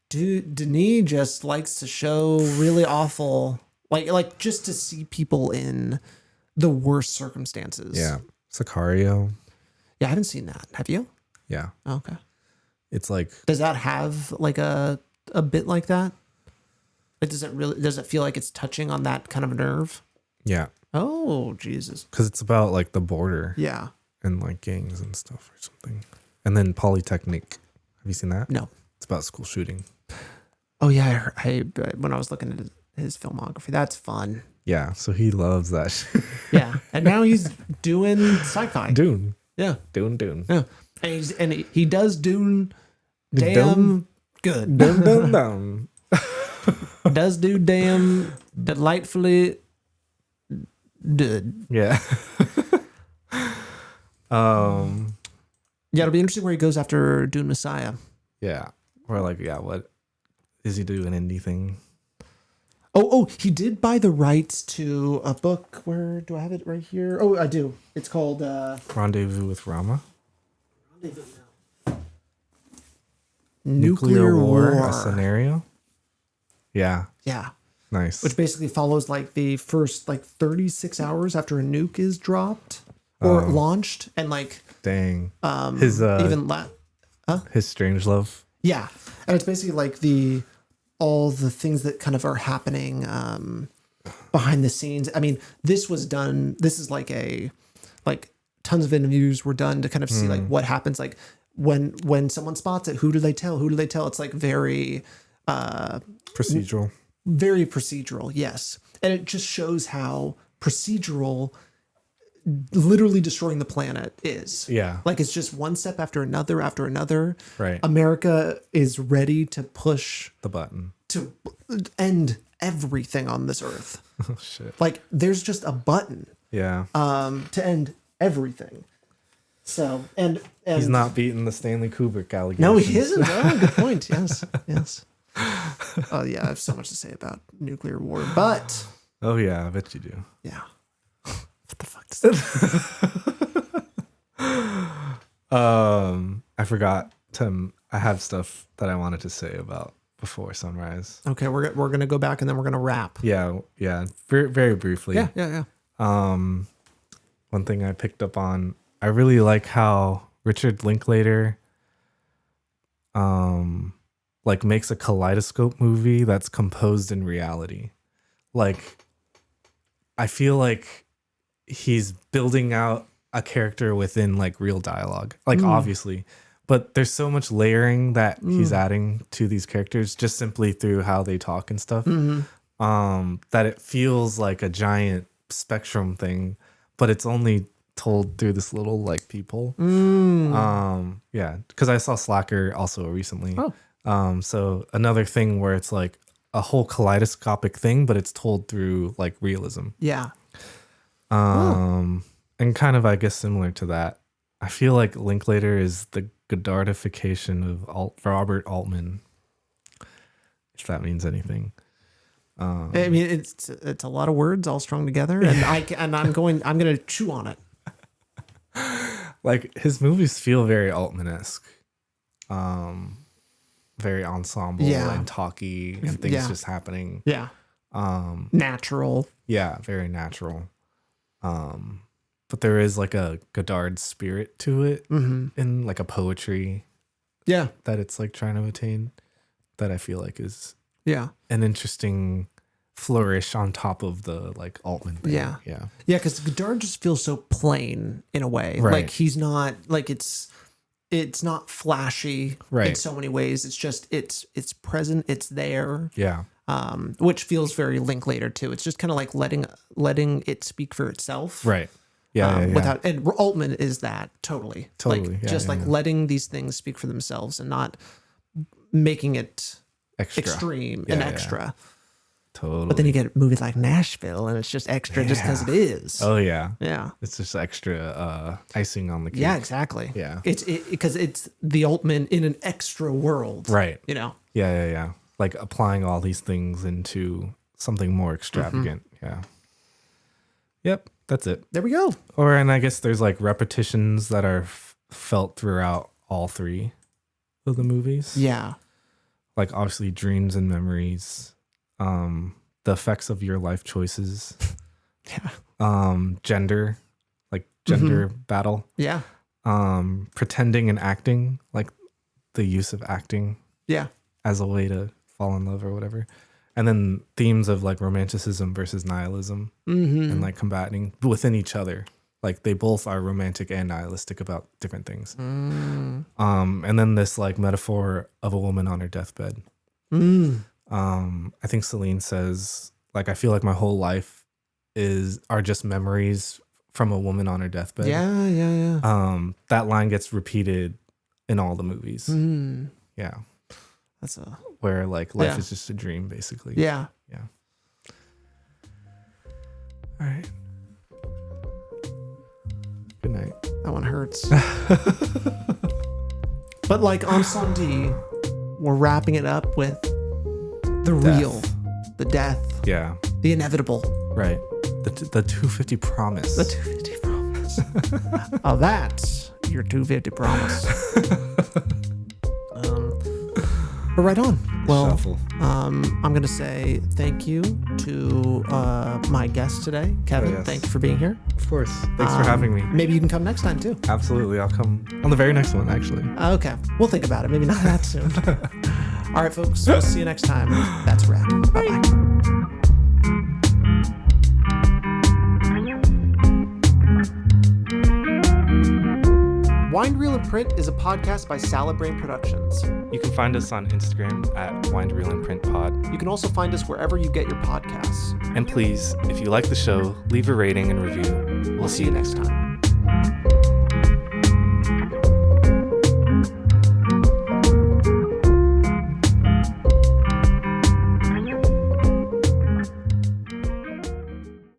Denis just likes to show really awful, like just to see people in the worst circumstances. Yeah. Sicario. Yeah, I haven't seen that. Have you? Yeah. Oh, okay. It's like, Does that have like a bit like that? Like, does it feel like it's touching on that kind of nerve? yeah. Oh, Jesus. Because it's about like the border Yeah. and like gangs and stuff or something. And then Polytechnic. Have you seen that? No. It's about school shooting. Oh, yeah. When I was looking at his filmography, that's fun. Yeah. So he loves that shit. Yeah. And now he's doing sci-fi. Dune. Yeah. Dune. Yeah. And he does Dune The damn good. Dune. Does do damn delightfully good. Yeah. Yeah, it'll be interesting where he goes after Dune Messiah. Yeah. Or like, yeah, what is he doing? An indie thing? Oh, he did buy the rights to a book. Where do I have it right here? Oh, I do. It's called Rendezvous with Rama. Nuclear War. A scenario. Yeah. Yeah. Nice. Which basically follows like the first like 36 hours after a nuke is dropped or launched, and like dang. His his strange love. Yeah. And it's basically like all the things that kind of are happening behind the scenes. I mean, this is like tons of interviews were done to kind of see like what happens, like when someone spots it, who do they tell? It's like very Procedural. very procedural. Yes. And it just shows how procedural literally destroying the planet is. Yeah. Like it's just one step after another. Right. America is ready to push The button. to end everything on this earth. Oh shit. Like there's just a button Yeah. to end everything. So and He's not beating the Stanley Kubrick allegations. No, he isn't. Oh, good point. Yes. Oh yeah, I have so much to say about nuclear war, but Oh yeah, I bet you do. yeah. What the fuck does that I forgot to. I have stuff that I wanted to say about Before Sunrise. Okay, we're gonna go back and then we're gonna wrap. Yeah. Very, very briefly. Yeah. One thing I picked up on, I really like how Richard Linklater like makes a kaleidoscope movie that's composed in reality. Like I feel like he's building out a character within like real dialogue. Like obviously, but there's so much layering that he's adding to these characters just simply through how they talk and stuff. That it feels like a giant spectrum thing, but it's only told through this little like people. Yeah, because I saw Slacker also recently. So another thing where it's like a whole kaleidoscopic thing, but it's told through like realism. Yeah. And kind of, I guess, similar to that, I feel like Linklater is the Godardification of Robert Altman, if that means anything. I mean, it's a lot of words all strung together, and I'm gonna chew on it. Like his movies feel very Altman-esque, very ensemble and talky, and things just happening. Yeah. Natural. Yeah, very natural. But there is like a Godard spirit to it in like a poetry Yeah. that it's like trying to attain that I feel like is Yeah. an interesting flourish on top of the like Altman thing. Yeah. Yeah. Yeah, because Godard just feels so plain in a way. Right. Like he's not like it's not flashy in Right. so many ways. It's just it's present, it's there. Yeah. Which feels very Linklater too. It's just kind of like letting it speak for itself. Right. Yeah. Yeah. Without, and Altman is that totally. Totally, Like yeah, just yeah, like yeah. letting these things speak for themselves and not making it Extra. extreme Yeah, and yeah. extra. Totally. But then you get movies like Nashville and it's just extra just because it is. Oh yeah. Yeah. It's just extra icing on the cake. Yeah, exactly. Yeah. It's because it's the Altman in an extra world. Right. You know? Yeah, yeah, yeah. Like applying all these things into something more extravagant. Yeah. Yep, that's it. There we go. And I guess there's like repetitions that are felt throughout all three of the movies. Yeah. Like obviously dreams and memories, the effects of your life choices, gender, like gender battle, Yeah. pretending and acting, like the use of acting Yeah. as a way to fall in love or whatever. And then themes of like romanticism versus nihilism and like combating within each other. Like they both are romantic and nihilistic about different things. And then this like metaphor of a woman on her deathbed. I think Celine says like, I feel like my whole life are just memories from a woman on her deathbed. Yeah. That line gets repeated in all the movies. Yeah. That's a Where like life is just a dream, basically. yeah. Yeah. All right. Good night. That one hurts. But like Incendies, we're wrapping it up with the real, the death, Yeah. the inevitable, Right. The 250 promise. the 250 promise. Oh, that's your 250 promise. But right on. Well, Shuffle. I'm going to say thank you to my guest today, Kevin. yes. Thank you for being here. Of course. Thanks for having me. Maybe you can come next time too. Absolutely. I'll come on the very next one, actually. Okay. We'll think about it. Maybe not that soon. All right, folks. We'll see you next time. That's a wrap. Bye-bye. Wind Reel and Print is a podcast by Salad Brain Productions. You can find us on Instagram at Wind Reel and Print Pod. You can also find us wherever you get your podcasts. And please, if you like the show, leave a rating and review. We'll see you next time.